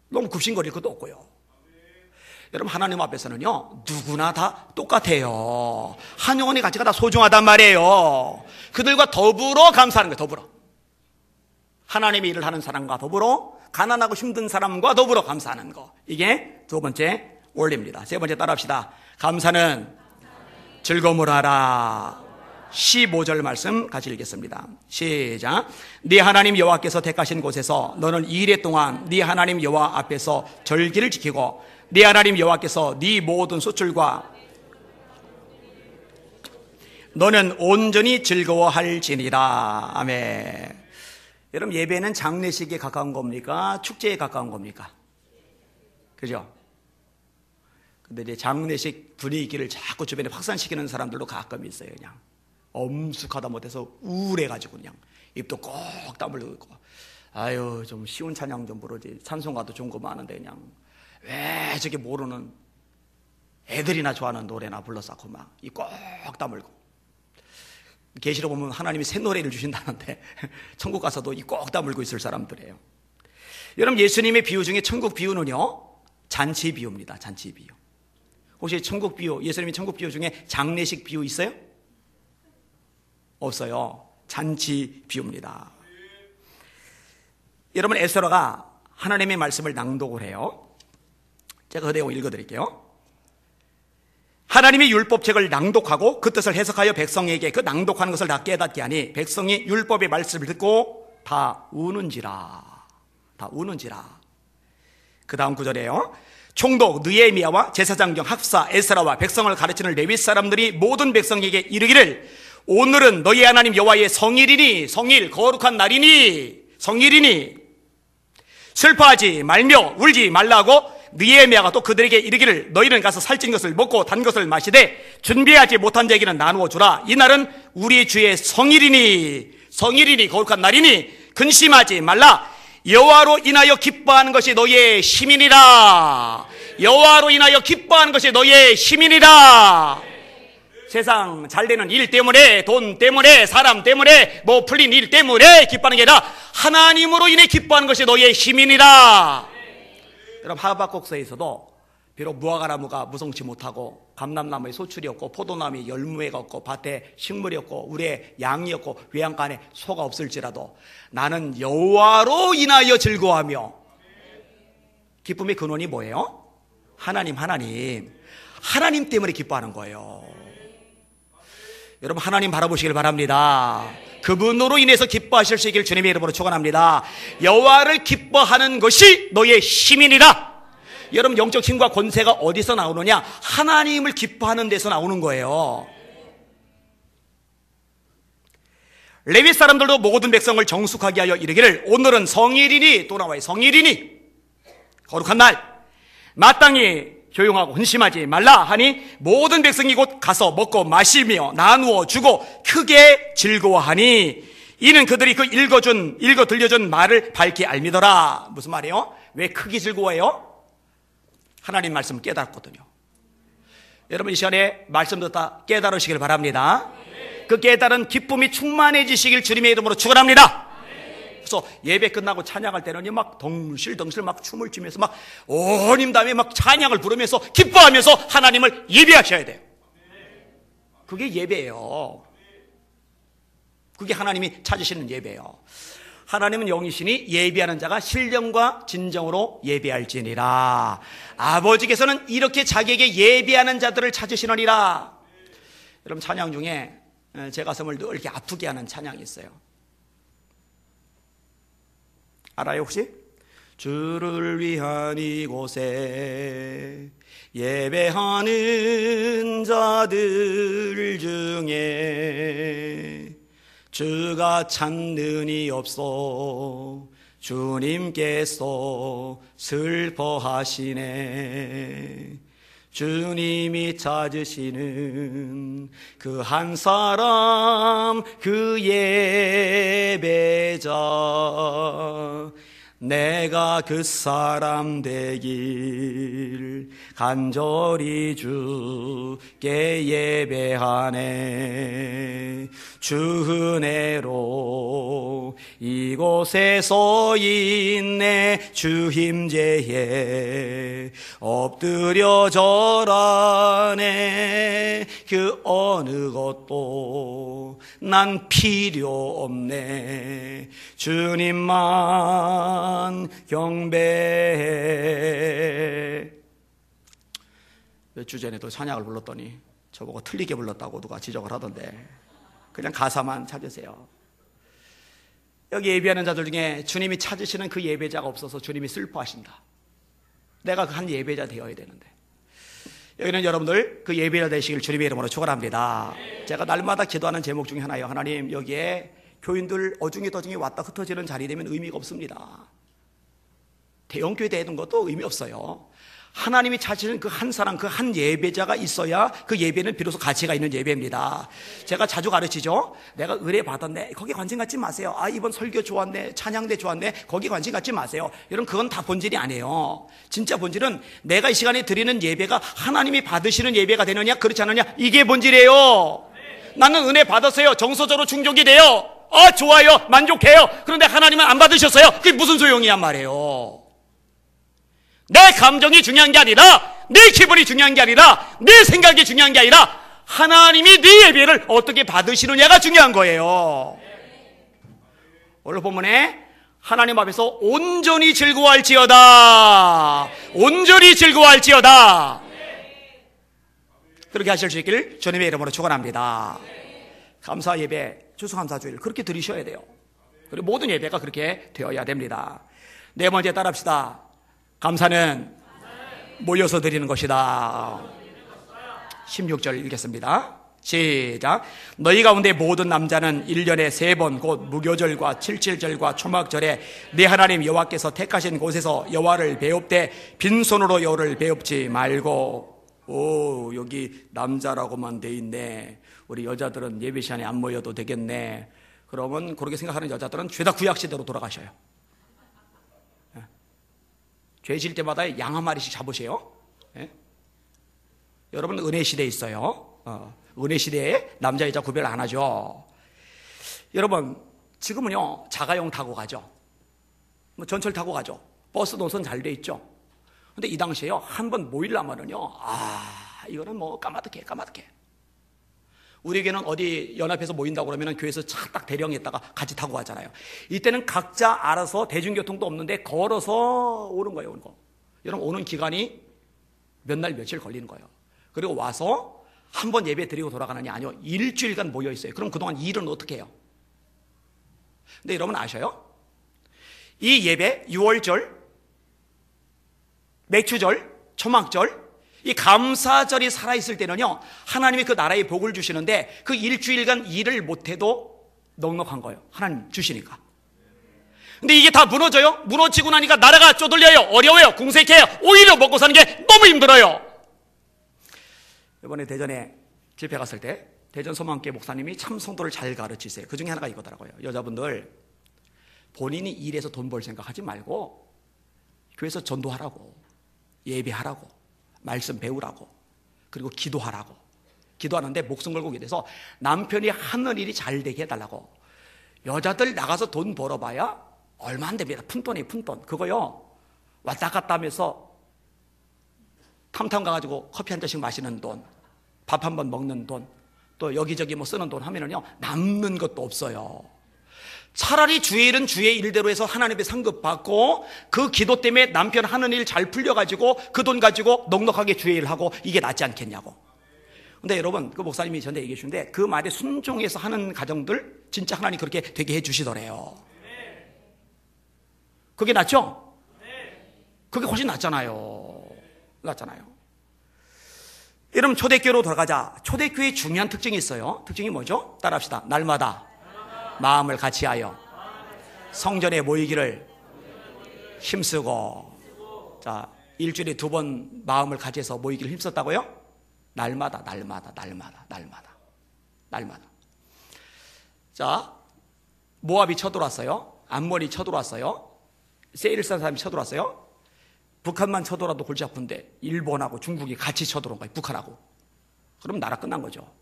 너무 굽신거릴 것도 없고요. 여러분, 하나님 앞에서는요 누구나 다 똑같아요. 한 영혼의 가치가 다 소중하단 말이에요. 그들과 더불어 감사하는 거예요. 더불어 하나님의 일을 하는 사람과 더불어, 가난하고 힘든 사람과 더불어 감사하는 거, 이게 두 번째 원리입니다. 세 번째 따라합시다. 감사는 즐거움으로 하라. 15절 말씀 같이 읽겠습니다. 시작. 네 하나님 여호와께서 택하신 곳에서 너는 2일 동안 네 하나님 여호와 앞에서 절기를 지키고, 네 하나님 여호와께서 네 모든 수출과 너는 온전히 즐거워할지니라. 아멘. 여러분, 예배는 장례식에 가까운 겁니까? 축제에 가까운 겁니까? 그죠? 근데 이제 장례식 분위기를 자꾸 주변에 확산시키는 사람들도 가끔 있어요. 그냥 엄숙하다 못해서 우울해가지고 그냥 입도 꼭 다물고 있고, 아유 좀 쉬운 찬양 좀 부르지, 찬송가도 좋은 거 많은데 그냥 왜 저게 모르는 애들이나 좋아하는 노래나 불러싸고 막 입 꼭 다물고. 계시록 보면 하나님이 새 노래를 주신다는데 천국 가서도 입 꼭 다물고 있을 사람들이에요. 여러분, 예수님의 비유 중에 천국 비유는요 잔치 비유입니다. 잔치 비유. 혹시 천국 비유, 예수님의 천국 비유 중에 장례식 비유 있어요? 없어요. 잔치 비유입니다. 여러분, 에스더가 하나님의 말씀을 낭독을 해요. 제가 그 내용 읽어드릴게요. 하나님의 율법책을 낭독하고 그 뜻을 해석하여 백성에게 그 낭독하는 것을 다 깨닫게 하니 백성이 율법의 말씀을 듣고 다 우는지라. 다 우는지라. 그 다음 구절이에요. 총독 느헤미야와 제사장경 학사 에스라와 백성을 가르치는 레위 사람들이 모든 백성에게 이르기를 오늘은 너희 하나님 여호와의 성일이니, 성일 거룩한 날이니, 성일이니 슬퍼하지 말며 울지 말라고 느헤미야가 또 그들에게 이르기를 너희는 가서 살찐 것을 먹고 단 것을 마시되 준비하지 못한 자에게는 나누어 주라. 이 날은 우리 주의 성일이니, 성일이니 거룩한 날이니 근심하지 말라. 여호와로 인하여 기뻐하는 것이 너희의 시민이라. 여호와로 인하여 기뻐하는 것이 너희의 시민이라. 세상 잘 되는 일 때문에, 돈 때문에, 사람 때문에, 뭐 풀린 일 때문에 기뻐하는 게 아니라 하나님으로 인해 기뻐하는 것이 너희의 시민이라. 여러분, 하박국서에서도 비록 무화과나무가 무성치 못하고 감람나무에 소출이 없고 포도나무에 열무회가 없고 밭에 식물이 없고 우리의 양이 없고 외양간 안에 소가 없을지라도 나는 여호와로 인하여 즐거워하며. 기쁨의 근원이 뭐예요? 하나님 때문에 기뻐하는 거예요. 여러분, 하나님 바라보시길 바랍니다. 그분으로 인해서 기뻐하실 수 있길 주님의 이름으로 축원합니다. 여호와를 기뻐하는 것이 너의 시민이라. 여러분, 영적 힘과 권세가 어디서 나오느냐? 하나님을 기뻐하는 데서 나오는 거예요. 레위 사람들도 모든 백성을 정숙하게 하여 이르기를 오늘은 성일이니, 또 나와요. 성일이니 거룩한 날, 마땅히 조용하고 근심하지 말라 하니 모든 백성이 곧 가서 먹고 마시며 나누어 주고 크게 즐거워하니 이는 그들이 그 읽어 들려준 말을 밝히 알미더라. 무슨 말이에요? 왜 크게 즐거워해요? 하나님 말씀을 깨달았거든요. 여러분, 이 시간에 말씀 듣다 깨달으시길 바랍니다. 그 깨달은 기쁨이 충만해지시길 주님의 이름으로 축원합니다. 그래서 예배 끝나고 찬양할 때는 막 덩실덩실 막 춤을 추면서 막 오님 다음에 막 찬양을 부르면서 기뻐하면서 하나님을 예배하셔야 돼요. 그게 예배예요. 그게 하나님이 찾으시는 예배예요. 하나님은 영이시니 예배하는 자가 신령과 진정으로 예배할지니라. 아버지께서는 이렇게 자기에게 예배하는 자들을 찾으시느니라. 여러분, 찬양 중에 제 가슴을 늘 이렇게 아프게 하는 찬양이 있어요. 알아요 혹시? 주를 위한 이곳에 예배하는 자들 중에 주가 찾는 이 없어 주님께서 슬퍼하시네. 주님이 찾으시는 그 한 사람, 그 예배자, 내가 그 사람 되길 간절히 주께 예배하네. 주 은혜로 이곳에 서 있네. 주 힘제에 엎드려 절하네. 그 어느 것도 난 필요 없네. 주님만 경배해. 몇 주 전에도 찬양을 불렀더니 저보고 틀리게 불렀다고 누가 지적을 하던데, 그냥 가사만 찾으세요. 여기 예배하는 자들 중에 주님이 찾으시는 그 예배자가 없어서 주님이 슬퍼하신다. 내가 그 한 예배자 되어야 되는데, 여기는 여러분들 그 예배자 되시길 주님의 이름으로 축원합니다. 제가 날마다 기도하는 제목 중에 하나예요. 하나님, 여기에 교인들 어중이 왔다 흩어지는 자리 되면 의미가 없습니다. 대형교회 되는 것도 의미 없어요. 하나님이 찾으시는 그 한 사람, 그 한 예배자가 있어야 그 예배는 비로소 가치가 있는 예배입니다. 제가 자주 가르치죠. 내가 은혜 받았네, 거기 관심 갖지 마세요. 아, 이번 설교 좋았네, 찬양대 좋았네, 거기 관심 갖지 마세요. 여러분, 그건 다 본질이 아니에요. 진짜 본질은 내가 이 시간에 드리는 예배가 하나님이 받으시는 예배가 되느냐 그렇지 않느냐, 이게 본질이에요. 나는 은혜 받았어요, 정서적으로 충족이 돼요, 좋아요, 만족해요. 그런데 하나님은 안 받으셨어요. 그게 무슨 소용이야 말이에요. 내 감정이 중요한 게 아니라, 내 기분이 중요한 게 아니라, 내 생각이 중요한 게 아니라, 하나님이 네 예배를 어떻게 받으시느냐가 중요한 거예요. 오늘 본문에 하나님 앞에서 온전히 즐거워할지어다, 온전히 즐거워할지어다, 그렇게 하실 수 있기를 주님의 이름으로 축원합니다. 감사 예배, 추수감사주일 그렇게 드리셔야 돼요. 그리고 모든 예배가 그렇게 되어야 됩니다. 네 번째 따라합시다. 감사는 모여서 드리는 것이다. 16절 읽겠습니다. 시작. 너희 가운데 모든 남자는 1년에 3번 곧 무교절과 칠칠절과 초막절에 네 하나님 여호와께서 택하신 곳에서 여호와를 배웁되 빈손으로 여호와를 배웁지 말고. 오, 여기 남자라고만 돼 있네. 우리 여자들은 예배 시간에 안 모여도 되겠네. 그러면 그렇게 생각하는 여자들은 죄다 구약시대로 돌아가셔요. 죄 질 때마다 양 한 마리씩 잡으세요. 예? 여러분, 은혜 시대에 있어요. 은혜 시대에 남자 여자 구별 안 하죠. 여러분, 지금은요 자가용 타고 가죠. 뭐 전철 타고 가죠. 버스 노선 잘 돼 있죠. 근데 이 당시에요, 한 번 모이려면은요, 이거는 뭐 까마득해. 우리 교회는 어디 연합해서 모인다고 그러면 교회에서 차 딱 대령했다가 같이 타고 가잖아요. 이때는 각자 알아서, 대중교통도 없는데 걸어서 오는 거예요. 오는 거. 여러분, 오는 기간이 몇 날 며칠 걸리는 거예요. 그리고 와서 한 번 예배 드리고 돌아가느냐, 아니요, 일주일간 모여 있어요. 그럼 그동안 일은 어떻게 해요? 근데 여러분 아셔요? 이 예배, 6월절, 맥주절, 초막절, 이 감사절이 살아있을 때는요, 하나님이 그 나라에 복을 주시는데, 그 일주일간 일을 못해도 넉넉한 거예요. 하나님 주시니까. 근데 이게 다 무너져요. 무너지고 나니까 나라가 쪼들려요. 어려워요. 궁색해요. 오히려 먹고 사는 게 너무 힘들어요. 이번에 대전에 집회 갔을 때 대전 소망교회 목사님이 참 성도를 잘 가르치세요. 그 중에 하나가 이거더라고요. 여자분들, 본인이 일해서 돈 벌 생각하지 말고 교회에서 전도하라고, 예배하라고, 말씀 배우라고, 그리고 기도하라고, 기도하는데 목숨 걸고 기도해서 남편이 하는 일이 잘 되게 해달라고. 여자들 나가서 돈 벌어봐야 얼마 안 됩니다. 푼돈이에요, 푼돈. 그거요 왔다 갔다 하면서 탐탐 가가지고 커피 한 잔씩 마시는 돈, 밥 한 번 먹는 돈, 또 여기저기 뭐 쓰는 돈 하면은요 남는 것도 없어요. 차라리 주의 일은 주의 일대로 해서 하나님의 상급 받고 그 기도 때문에 남편 하는 일 잘 풀려가지고 그 돈 가지고 넉넉하게 주의 일을 하고, 이게 낫지 않겠냐고. 근데 여러분, 그 목사님이 저한테 얘기해 주는데 그 말에 순종해서 하는 가정들 진짜 하나님 그렇게 되게 해 주시더래요. 그게 낫죠? 그게 훨씬 낫잖아요. 여러분, 초대교회로 돌아가자. 초대교회의 중요한 특징이 있어요. 특징이 뭐죠? 따라합시다. 날마다 마음을 같이하여 성전에 모이기를 힘쓰고. 자, 일주일에 2번 마음을 같이해서 모이기를 힘썼다고요? 날마다. 자, 모압이 쳐들어왔어요. 암몬이 쳐들어왔어요. 세일산 사람이 쳐들어왔어요. 북한만 쳐들어와도 골치 아픈데 일본하고 중국이 같이 쳐들어온 거예요. 북한하고. 그럼 나라 끝난 거죠.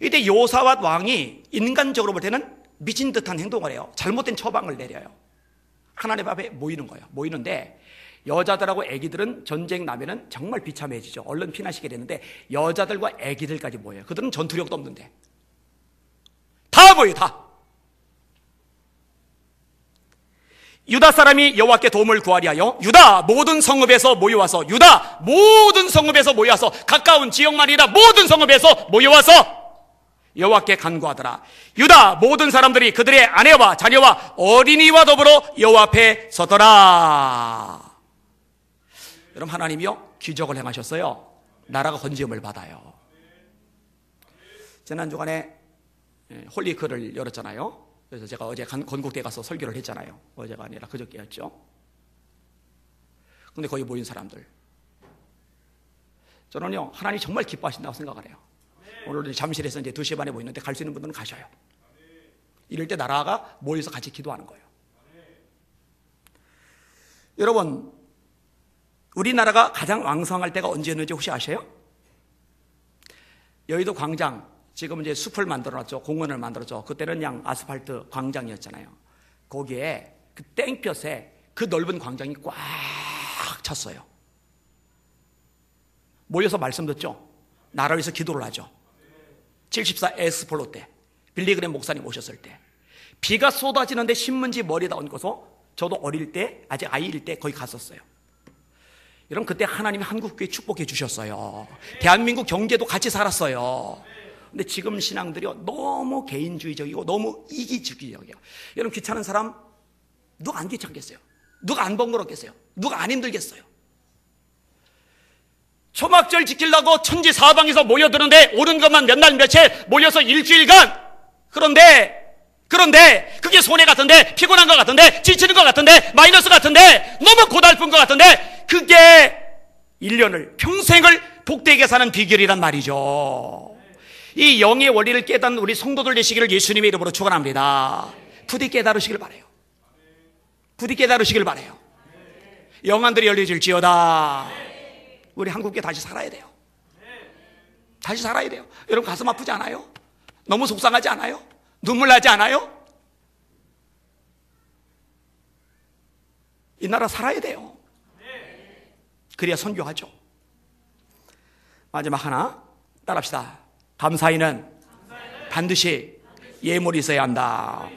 이때 여호사밧 왕이 인간적으로 볼 때는 미친 듯한 행동을 해요. 잘못된 처방을 내려요. 하나님 앞에 모이는 거예요. 모이는데 여자들하고 애기들은 전쟁 나면은 정말 비참해지죠. 얼른 피나시게 되는데 여자들과 애기들까지 모여요. 그들은 전투력도 없는데 다 모여요. 다. 유다 사람이 여호와께 도움을 구하리 하여 유다 모든 성읍에서 모여와서, 유다 모든 성읍에서 모여와서, 가까운 지역만 아니라 모든 성읍에서 모여와서 여호와께 간구하더라. 유다 모든 사람들이 그들의 아내와 자녀와 어린이와 더불어 여호와 앞에 서더라. 여러분, 하나님이요 기적을 행하셨어요. 나라가 건지음을 받아요. 지난 주간에 홀리크를 열었잖아요. 그래서 제가 어제 건국대에 가서 설교를 했잖아요. 어제가 아니라 그저께였죠. 근데 거기 모인 사람들, 저는요 하나님이 정말 기뻐하신다고 생각을 해요. 오늘 잠실에서 이제 2시 반에 모이는데 갈 수 있는 분들은 가셔요. 이럴 때 나라가 모여서 같이 기도하는 거예요. 여러분, 우리나라가 가장 왕성할 때가 언제였는지 혹시 아세요? 여의도 광장, 지금 이제 숲을 만들어놨죠. 공원을 만들었죠. 그때는 그냥 아스팔트 광장이었잖아요. 거기에 그 땡볕에 그 넓은 광장이 꽉 찼어요. 모여서 말씀 듣죠. 나라 위해서 기도를 하죠. 74 에스폴로 때 빌리그램 목사님 오셨을 때 비가 쏟아지는데 신문지 머리에다 얹고서, 저도 어릴 때 아직 아이일 때 거기 갔었어요. 여러분, 그때 하나님이 한국교회 축복해 주셨어요. 대한민국 경제도 같이 살았어요. 근데 지금 신앙들이요 너무 개인주의적이고 너무 이기주의적이에요. 여러분, 귀찮은 사람 누가 안 귀찮겠어요? 누가 안 번거롭겠어요? 누가 안 힘들겠어요? 초막절 지키려고 천지 사방에서 모여드는데 오는 것만 몇 날 며칠 모여서 일주일간, 그런데 그게 손해 같은데, 피곤한 것 같은데, 지치는 것 같은데, 마이너스 같은데, 너무 고달픈 것 같은데, 그게 1년을 평생을 복되게 사는 비결이란 말이죠. 이 영의 원리를 깨닫는 우리 성도들 되시기를 예수님의 이름으로 축원합니다. 부디 깨달으시길 바라요. 부디 깨달으시길 바라요. 영안들이 열려질지어다. 우리 한국에 다시 살아야 돼요. 다시 살아야 돼요. 여러분, 가슴 아프지 않아요? 너무 속상하지 않아요? 눈물 나지 않아요? 이 나라 살아야 돼요. 그래야 선교하죠. 마지막 하나 따라합시다. 감사히는 반드시 예물이 있어야 한다.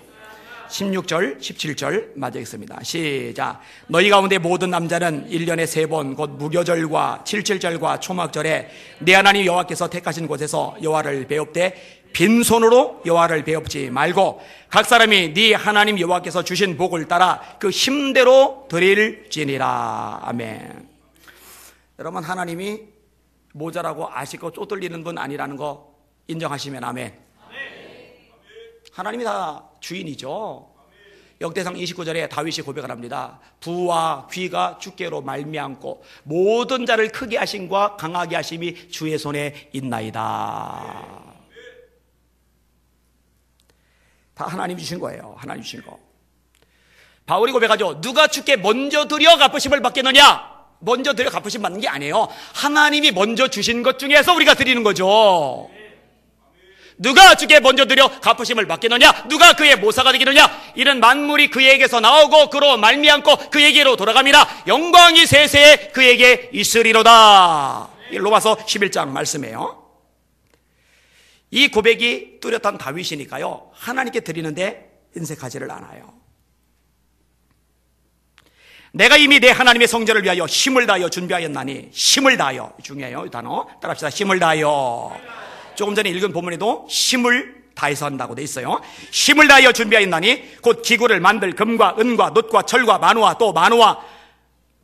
16절 17절 맞이하겠습니다. 시작. 너희 가운데 모든 남자는 1년에 3번 곧 무교절과 77절과 초막절에 내 하나님 여호와께서 택하신 곳에서 여호와를 배웁되 빈손으로 여호와를 배웁지 말고 각 사람이 네 하나님 여호와께서 주신 복을 따라 그 힘대로 드릴지니라. 아멘. 여러분, 하나님이 모자라고 아쉽고 쪼들리는 분 아니라는 거 인정하시면 아멘. 하나님이 다 주인이죠. 역대상 29절에 다윗이 고백을 합니다. 부와 귀가 주께로 말미암고 모든 자를 크게 하심과 강하게 하심이 주의 손에 있나이다. 다 하나님 주신 거예요. 하나님 주신 거. 바울이 고백하죠. 누가 주께 먼저 드려 갚으심을 받겠느냐? 먼저 드려 갚으심 받는 게 아니에요. 하나님이 먼저 주신 것 중에서 우리가 드리는 거죠. 누가 주께 먼저 드려 갚으심을 받겠느냐? 누가 그의 모사가 되겠느냐? 이런 만물이 그에게서 나오고 그로 말미암고 그에게로 돌아갑니다. 영광이 세세에 그에게 있으리로다. 로마서 11장 말씀이에요. 이 고백이 뚜렷한 다윗이니까요, 하나님께 드리는데 인색하지를 않아요. 내가 이미 내 하나님의 성전을 위하여 힘을 다하여 준비하였나니. 힘을 다하여 중요해요. 이 단어 따라합시다. 힘을 다하여. 조금 전에 읽은 본문에도 힘을 다해서 한다고 돼 있어요. 힘을 다하여 준비하였나니 곧 기구를 만들 금과 은과 놋과 철과 만화와 또 만화와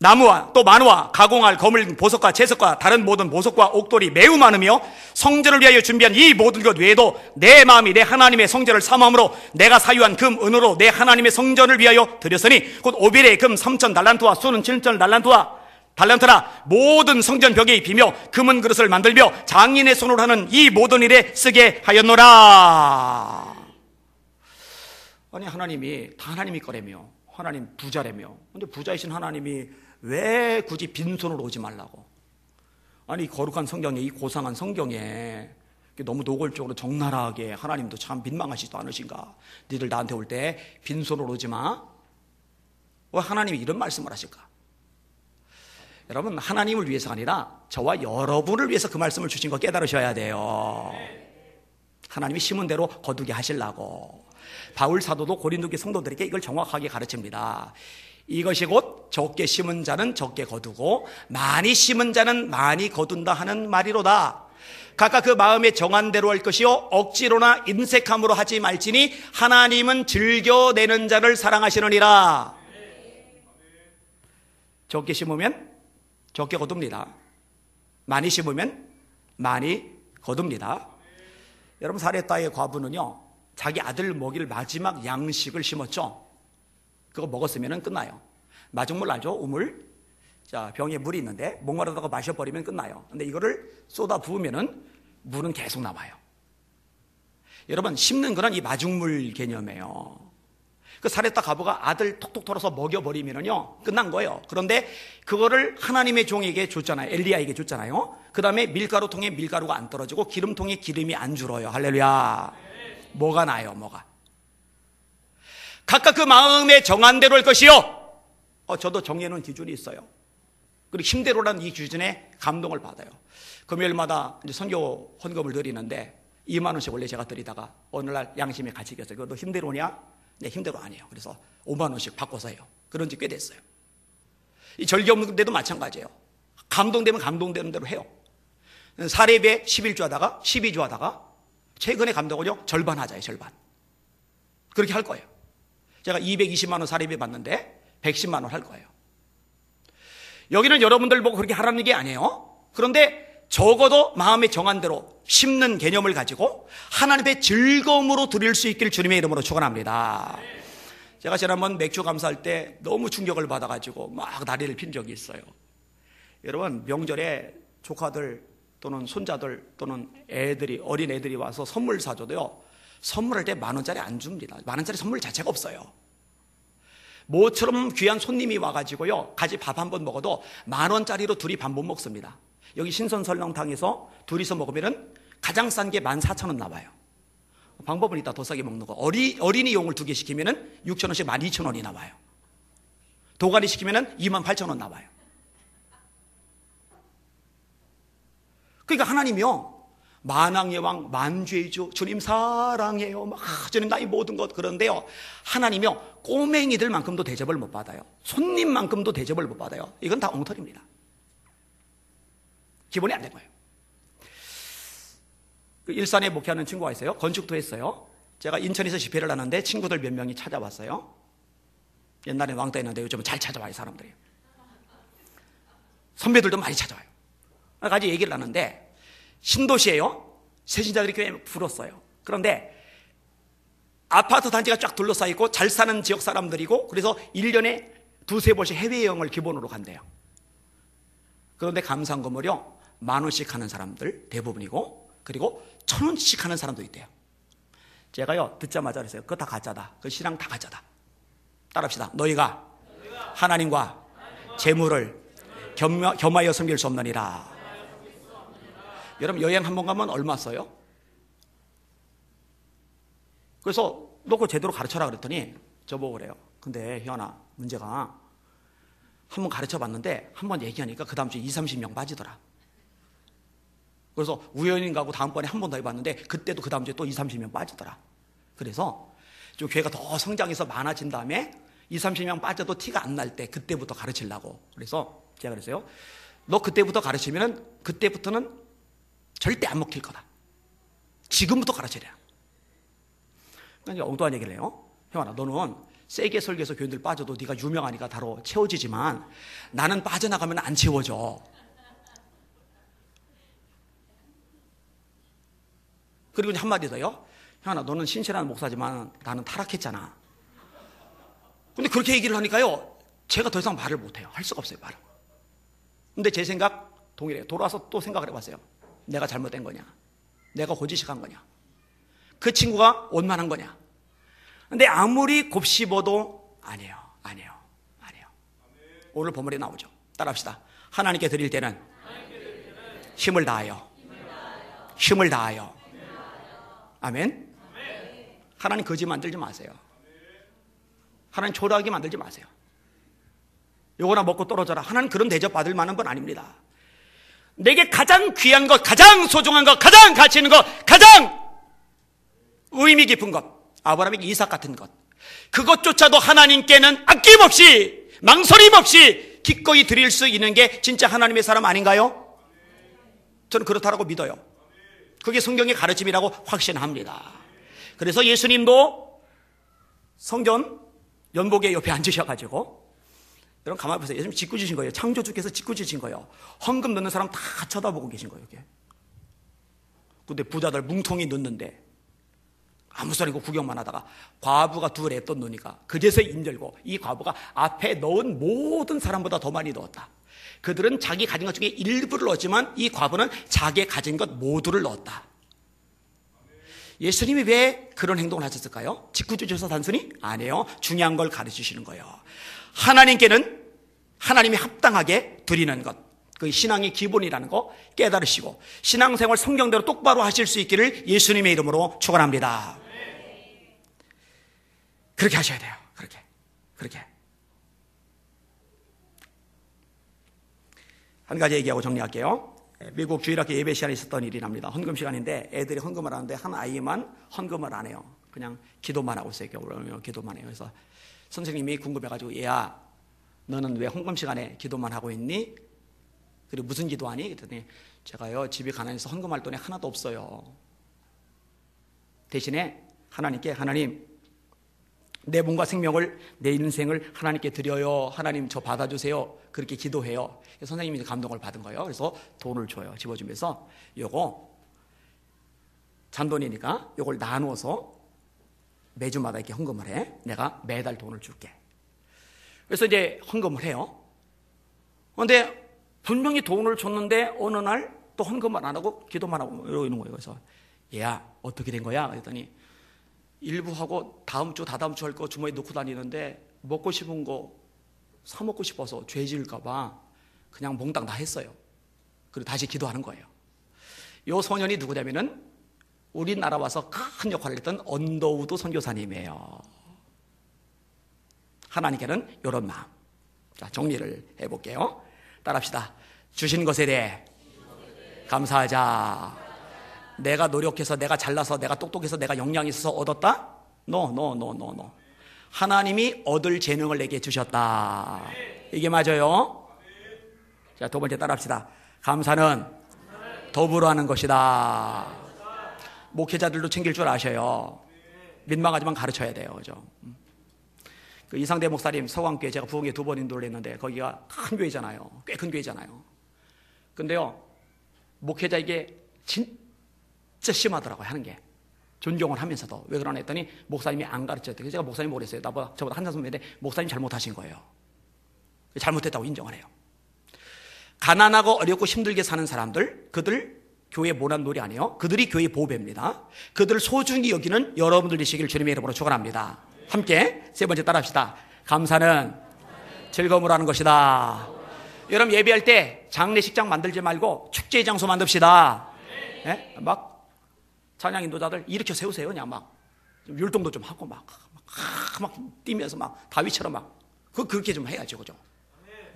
나무와 또 만화와 가공할 거물 보석과 제석과 다른 모든 보석과 옥돌이 매우 많으며 성전을 위하여 준비한 이 모든 것 외에도 내 마음이 내 하나님의 성전을 삼음으로 내가 사유한 금 은으로 내 하나님의 성전을 위하여 드렸으니 곧 오빌의 금 3,000 달란트와 수는 7,000 달란트라 모든 성전 벽에 입히며 금은 그릇을 만들며 장인의 손으로 하는 이 모든 일에 쓰게 하였노라. 아니, 하나님이 다 하나님이 거라며, 하나님 부자라며. 근데 부자이신 하나님이 왜 굳이 빈손으로 오지 말라고? 아니, 거룩한 성경에, 이 고상한 성경에 너무 노골적으로 적나라하게 하나님도 참 민망하시지도 않으신가? 니들 나한테 올 때 빈손으로 오지 마. 왜 하나님이 이런 말씀을 하실까? 여러분, 하나님을 위해서가 아니라 저와 여러분을 위해서 그 말씀을 주신 거 깨달으셔야 돼요. 하나님이 심은 대로 거두게 하시려고. 바울 사도도 고린도 교회 성도들에게 이걸 정확하게 가르칩니다. 이것이 곧 적게 심은 자는 적게 거두고 많이 심은 자는 많이 거둔다 하는 말이로다. 각각 그 마음에 정한 대로 할 것이요 억지로나 인색함으로 하지 말지니 하나님은 즐겨내는 자를 사랑하시느니라. 적게 심으면 적게 거둡니다. 많이 심으면 많이 거둡니다. 여러분, 사레타의 과부는요, 자기 아들 먹일 마지막 양식을 심었죠. 그거 먹었으면 끝나요. 마중물 알죠? 우물. 자, 병에 물이 있는데 목마르다고 마셔버리면 끝나요. 근데 이거를 쏟아 부으면은 물은 계속 남아요. 여러분, 심는 거는 이 마중물 개념이에요. 그 사레타 과부가 아들 톡톡 털어서 먹여버리면은요, 끝난 거예요. 그런데 그거를 하나님의 종에게 줬잖아요. 엘리야에게 줬잖아요. 그 다음에 밀가루통에 밀가루가 안 떨어지고 기름통에 기름이 안 줄어요. 할렐루야. 뭐가 나요, 뭐가? 각각 그 마음에 정한 대로 할 것이요. 저도 정해놓은 기준이 있어요. 그리고 힘대로라는 이 기준에 감동을 받아요. 금요일마다 이제 선교 헌금을 드리는데 2만 원씩 원래 제가 드리다가 어느 날 양심이 같이 겼어요. 그거 너 힘대로냐? 네, 힘대로 아니에요. 그래서 5만 원씩 바꿔서 해요. 그런 지 꽤 됐어요. 이 절기 없는 데도 마찬가지예요. 감동되면 감동되는 대로 해요. 사례비에 11주 하다가 12주 하다가 최근에 감동은요, 절반 하자요, 절반. 그렇게 할 거예요. 제가 220만 원 사례비 받는데 110만 원 할 거예요. 여기는 여러분들 보고 그렇게 하라는 게 아니에요. 그런데 적어도 마음에 정한 대로 심는 개념을 가지고 하나님의 즐거움으로 드릴 수 있기를 주님의 이름으로 축원합니다. 제가 지난번 맥주 감사할 때 너무 충격을 받아가지고 막 다리를 핀 적이 있어요. 여러분, 명절에 조카들 또는 손자들 또는 애들이, 어린 애들이 와서 선물 사줘도요, 선물할 때 10,000원짜리 안 줍니다. 10,000원짜리 선물 자체가 없어요. 모처럼 귀한 손님이 와가지고요, 같이 밥 한 번 먹어도 10,000원짜리로 둘이 밥 못 먹습니다. 여기 신선 설렁탕에서 둘이서 먹으면은 가장 싼 게 14,000원 나와요. 방법은 이따 더 싸게 먹는 거. 어린이용을 2개 시키면은 6,000원씩 12,000원이 나와요. 도가니 시키면은 28,000원 나와요. 그러니까 하나님이요, 만왕의 왕 만주의 주 주님 사랑해요, 주님 나의 모든 것. 그런데요, 하나님이요, 꼬맹이들만큼도 대접을 못 받아요. 손님만큼도 대접을 못 받아요. 이건 다 엉터리입니다. 기본이 안 된 거예요. 일산에 목회하는 친구가 있어요. 건축도 했어요. 제가 인천에서 집회를 하는데 친구들 몇 명이 찾아왔어요. 옛날에 왕따 했는데 요즘은 잘 찾아와요, 사람들이. 선배들도 많이 찾아와요. 같이 얘기를 하는데, 신도시에요, 새신자들이 꽤 불었어요. 그런데 아파트 단지가 쫙 둘러싸여 있고 잘 사는 지역 사람들이고, 그래서 1년에 2-3번씩 해외여행을 기본으로 간대요. 그런데 감사한 건물이요, 10,000원씩 하는 사람들 대부분이고, 그리고 1,000원씩 하는 사람도 있대요. 제가요, 듣자마자 그랬어요. 그거 다 가짜다. 그 신앙 다 가짜다. 따라합시다. 너희가 하나님과 재물을 겸하여 섬길 수 없느니라. 여러분 여행 한 번 가면 얼마 써요? 그래서 너 그거 제대로 가르쳐라 그랬더니 저보고 그래요. 근데 희원아, 문제가 한 번 가르쳐 봤는데 한 번 얘기하니까 그 다음 주에 20-30명 빠지더라. 그래서 우연히 가고 다음번에 한 번 더 해봤는데 그때도 그 다음 주에 또 20-30명 빠지더라. 그래서 좀 교회가 더 성장해서 많아진 다음에 20-30명 빠져도 티가 안 날 때 그때부터 가르치려고. 그래서 제가 그랬어요. 너 그때부터 가르치면 그때부터는 절대 안 먹힐 거다. 지금부터 가르쳐야 돼. 그러니까 엉뚱한 얘기를 해요. 형아, 너는 세게 설교해서 교인들 빠져도 네가 유명하니까 바로 채워지지만 나는 빠져나가면 안 채워져. 그리고 한마디 더요. 형아, 너는 신실한 목사지만 나는 타락했잖아. 근데 그렇게 얘기를 하니까요, 제가 더 이상 말을 못해요. 할 수가 없어요, 말을. 근데 제 생각 동일해요. 돌아와서 또 생각을 해봤어요. 내가 잘못된 거냐? 내가 고지식한 거냐? 그 친구가 원만한 거냐? 근데 아무리 곱씹어도 아니에요. 오늘 본문에 나오죠. 따라합시다. 하나님께 드릴 때는 힘을 다하여. 아멘. 하나님 거지 만들지 마세요. 하나님 초라하게 만들지 마세요. 요거나 먹고 떨어져라. 하나님 그런 대접 받을 만한 분 아닙니다. 내게 가장 귀한 것, 가장 소중한 것, 가장 가치 있는 것, 가장 의미 깊은 것, 아브라함에게 이삭 같은 것, 그것조차도 하나님께는 아낌없이 망설임 없이 기꺼이 드릴 수 있는 게 진짜 하나님의 사람 아닌가요? 저는 그렇다고 믿어요. 그게 성경의 가르침이라고 확신합니다. 그래서 예수님도 성전 연복의 옆에 앉으셔가지고, 여러분 가만히 보세요. 예수님 짓궂으신 거예요. 창조주께서 짓궂으신 거예요. 헌금 넣는 사람 다 쳐다보고 계신 거예요. 이게. 근데 부자들 뭉텅이 넣는데 아무 소리 아니고 구경만 하다가 과부가 두 랩돈 넣으니까 그제서 임들고, 이 과부가 앞에 넣은 모든 사람보다 더 많이 넣었다. 그들은 자기 가진 것 중에 일부를 넣었지만 이 과부는 자기 가진 것 모두를 넣었다. 예수님이 왜 그런 행동을 하셨을까요? 짓궂으셔서 단순히? 아니에요. 중요한 걸 가르치시는 거예요. 하나님께는 하나님이 합당하게 드리는 것, 그 신앙의 기본이라는 거 깨달으시고 신앙생활 성경대로 똑바로 하실 수 있기를 예수님의 이름으로 축원합니다. 그렇게 하셔야 돼요. 그렇게. 한 가지 얘기하고 정리할게요. 미국 주일학교 예배 시간에 있었던 일이 납니다. 헌금 시간인데 애들이 헌금을 하는데 한 아이만 헌금을 안 해요. 그냥 기도만 하고 있어요. 기도만 해요. 그래서 선생님이 궁금해가지고, 얘야, 너는 왜 헌금 시간에 기도만 하고 있니? 그리고 무슨 기도하니? 그랬더니 제가요, 집이 가난해서 헌금할 돈이 하나도 없어요. 대신에 하나님께, 하나님, 내 몸과 생명을, 내 인생을 하나님께 드려요. 하나님 저 받아주세요. 그렇게 기도해요. 선생님이 감동을 받은 거예요. 그래서 돈을 줘요. 집어주면서 요거 잔돈이니까 요걸 나누어서 매주마다 이렇게 헌금을 해. 내가 매달 돈을 줄게. 그래서 이제 헌금을 해요. 그런데 분명히 돈을 줬는데 어느 날 또 헌금을 안 하고 기도만 하고 이러고 있는 거예요. 그래서 얘야, 어떻게 된 거야? 그랬더니 일부 하고 다음 주 다다음 주 할 거 주머니에 넣고 다니는데 먹고 싶은 거 사 먹고 싶어서 죄 지을까 봐 그냥 몽땅 다 했어요. 그리고 다시 기도하는 거예요. 이 소년이 누구냐면은 우리나라 와서 큰 역할을 했던 언더우드 선교사님이에요. 하나님께는 이런 마음. 자, 정리를 해볼게요. 따라합시다. 주신 것에 대해 감사하자. 내가 노력해서, 내가 잘나서, 내가 똑똑해서, 내가 역량이 있어서 얻었다? No. 하나님이 얻을 재능을 내게 주셨다. 이게 맞아요. 자, 두 번째 따라합시다. 감사는 더불어 하는 것이다. 목회자들도 챙길 줄 아셔요. 민망하지만 가르쳐야 돼요. 그죠? 그 이상대 목사님 서강교회, 제가 부흥회 2번 인도를 했는데 거기가 큰 교회잖아요. 꽤 큰 교회잖아요. 근데요, 목회자에게 진짜 심하더라고요. 하는 게. 존경을 하면서도. 왜 그러나 했더니 목사님이 안 가르쳤대요. 그래서 제가 목사님 모르겠어요. 저보다 한 살 선배인데 목사님 잘못하신 거예요. 잘못했다고 인정을 해요. 가난하고 어렵고 힘들게 사는 사람들, 그들 교회 모난놀이 아니에요. 그들이 교회 보배입니다. 그들을 소중히 여기는 여러분들 되시길 주님의 이름으로 축원합니다. 함께 세 번째 따라합시다. 감사는 즐거움으로 하는 것이다. 여러분 예배할 때 장례식장 만들지 말고 축제의 장소 만듭시다. 예? 막 찬양 인도자들 일으켜 세우세요. 그냥 막 율동도 좀 하고 막 뛰면서 막 다윗처럼 막 그렇게 좀 해야죠, 그죠?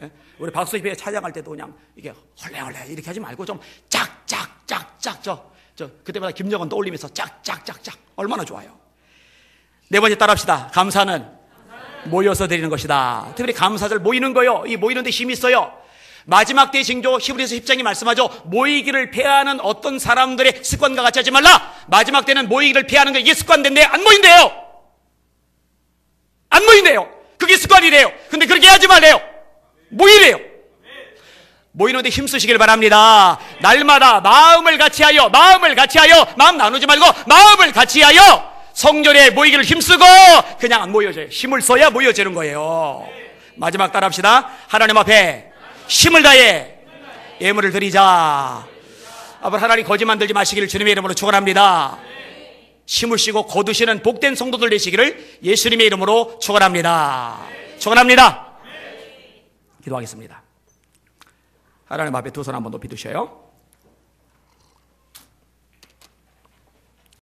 예? 우리 박수 집회 찬양할 때도 그냥 이게 헐레헐레 이렇게 하지 말고 좀 짝짝짝짝 저 그때마다 김정은 떠올리면서 짝짝짝짝 얼마나 좋아요. 네 번째 따라합시다. 감사는 모여서 드리는 것이다. 특별히 감사절 모이는 거요. 이 모이는 데 힘이 있어요. 마지막 때의 징조 히브리서 10장이 말씀하죠. 모이기를 패하는 어떤 사람들의 습관과 같이 하지 말라. 마지막 때는 모이기를 패하는 거 이게 습관인데 안 모인대요. 안 모인대요. 그게 습관이래요. 근데 그렇게 하지 말래요. 모이래요. 모이는데 힘쓰시길 바랍니다. 날마다 마음을 같이하여 마음 나누지 말고 마음을 같이하여 성전에 모이기를 힘쓰고 그냥 안 모여져요. 힘을 써야 모여지는 거예요. 마지막 따라합시다. 하나님 앞에 힘을 다해 예물을 드리자. 앞으로 하나님 거짓 만들지 마시기를 주님의 이름으로 축원합니다. 힘을 쉬고 거두시는 복된 성도들 되시기를 예수님의 이름으로 축원합니다. 축원합니다. 기도하겠습니다. 하나님 앞에 두 손 한번 높이 두셔요.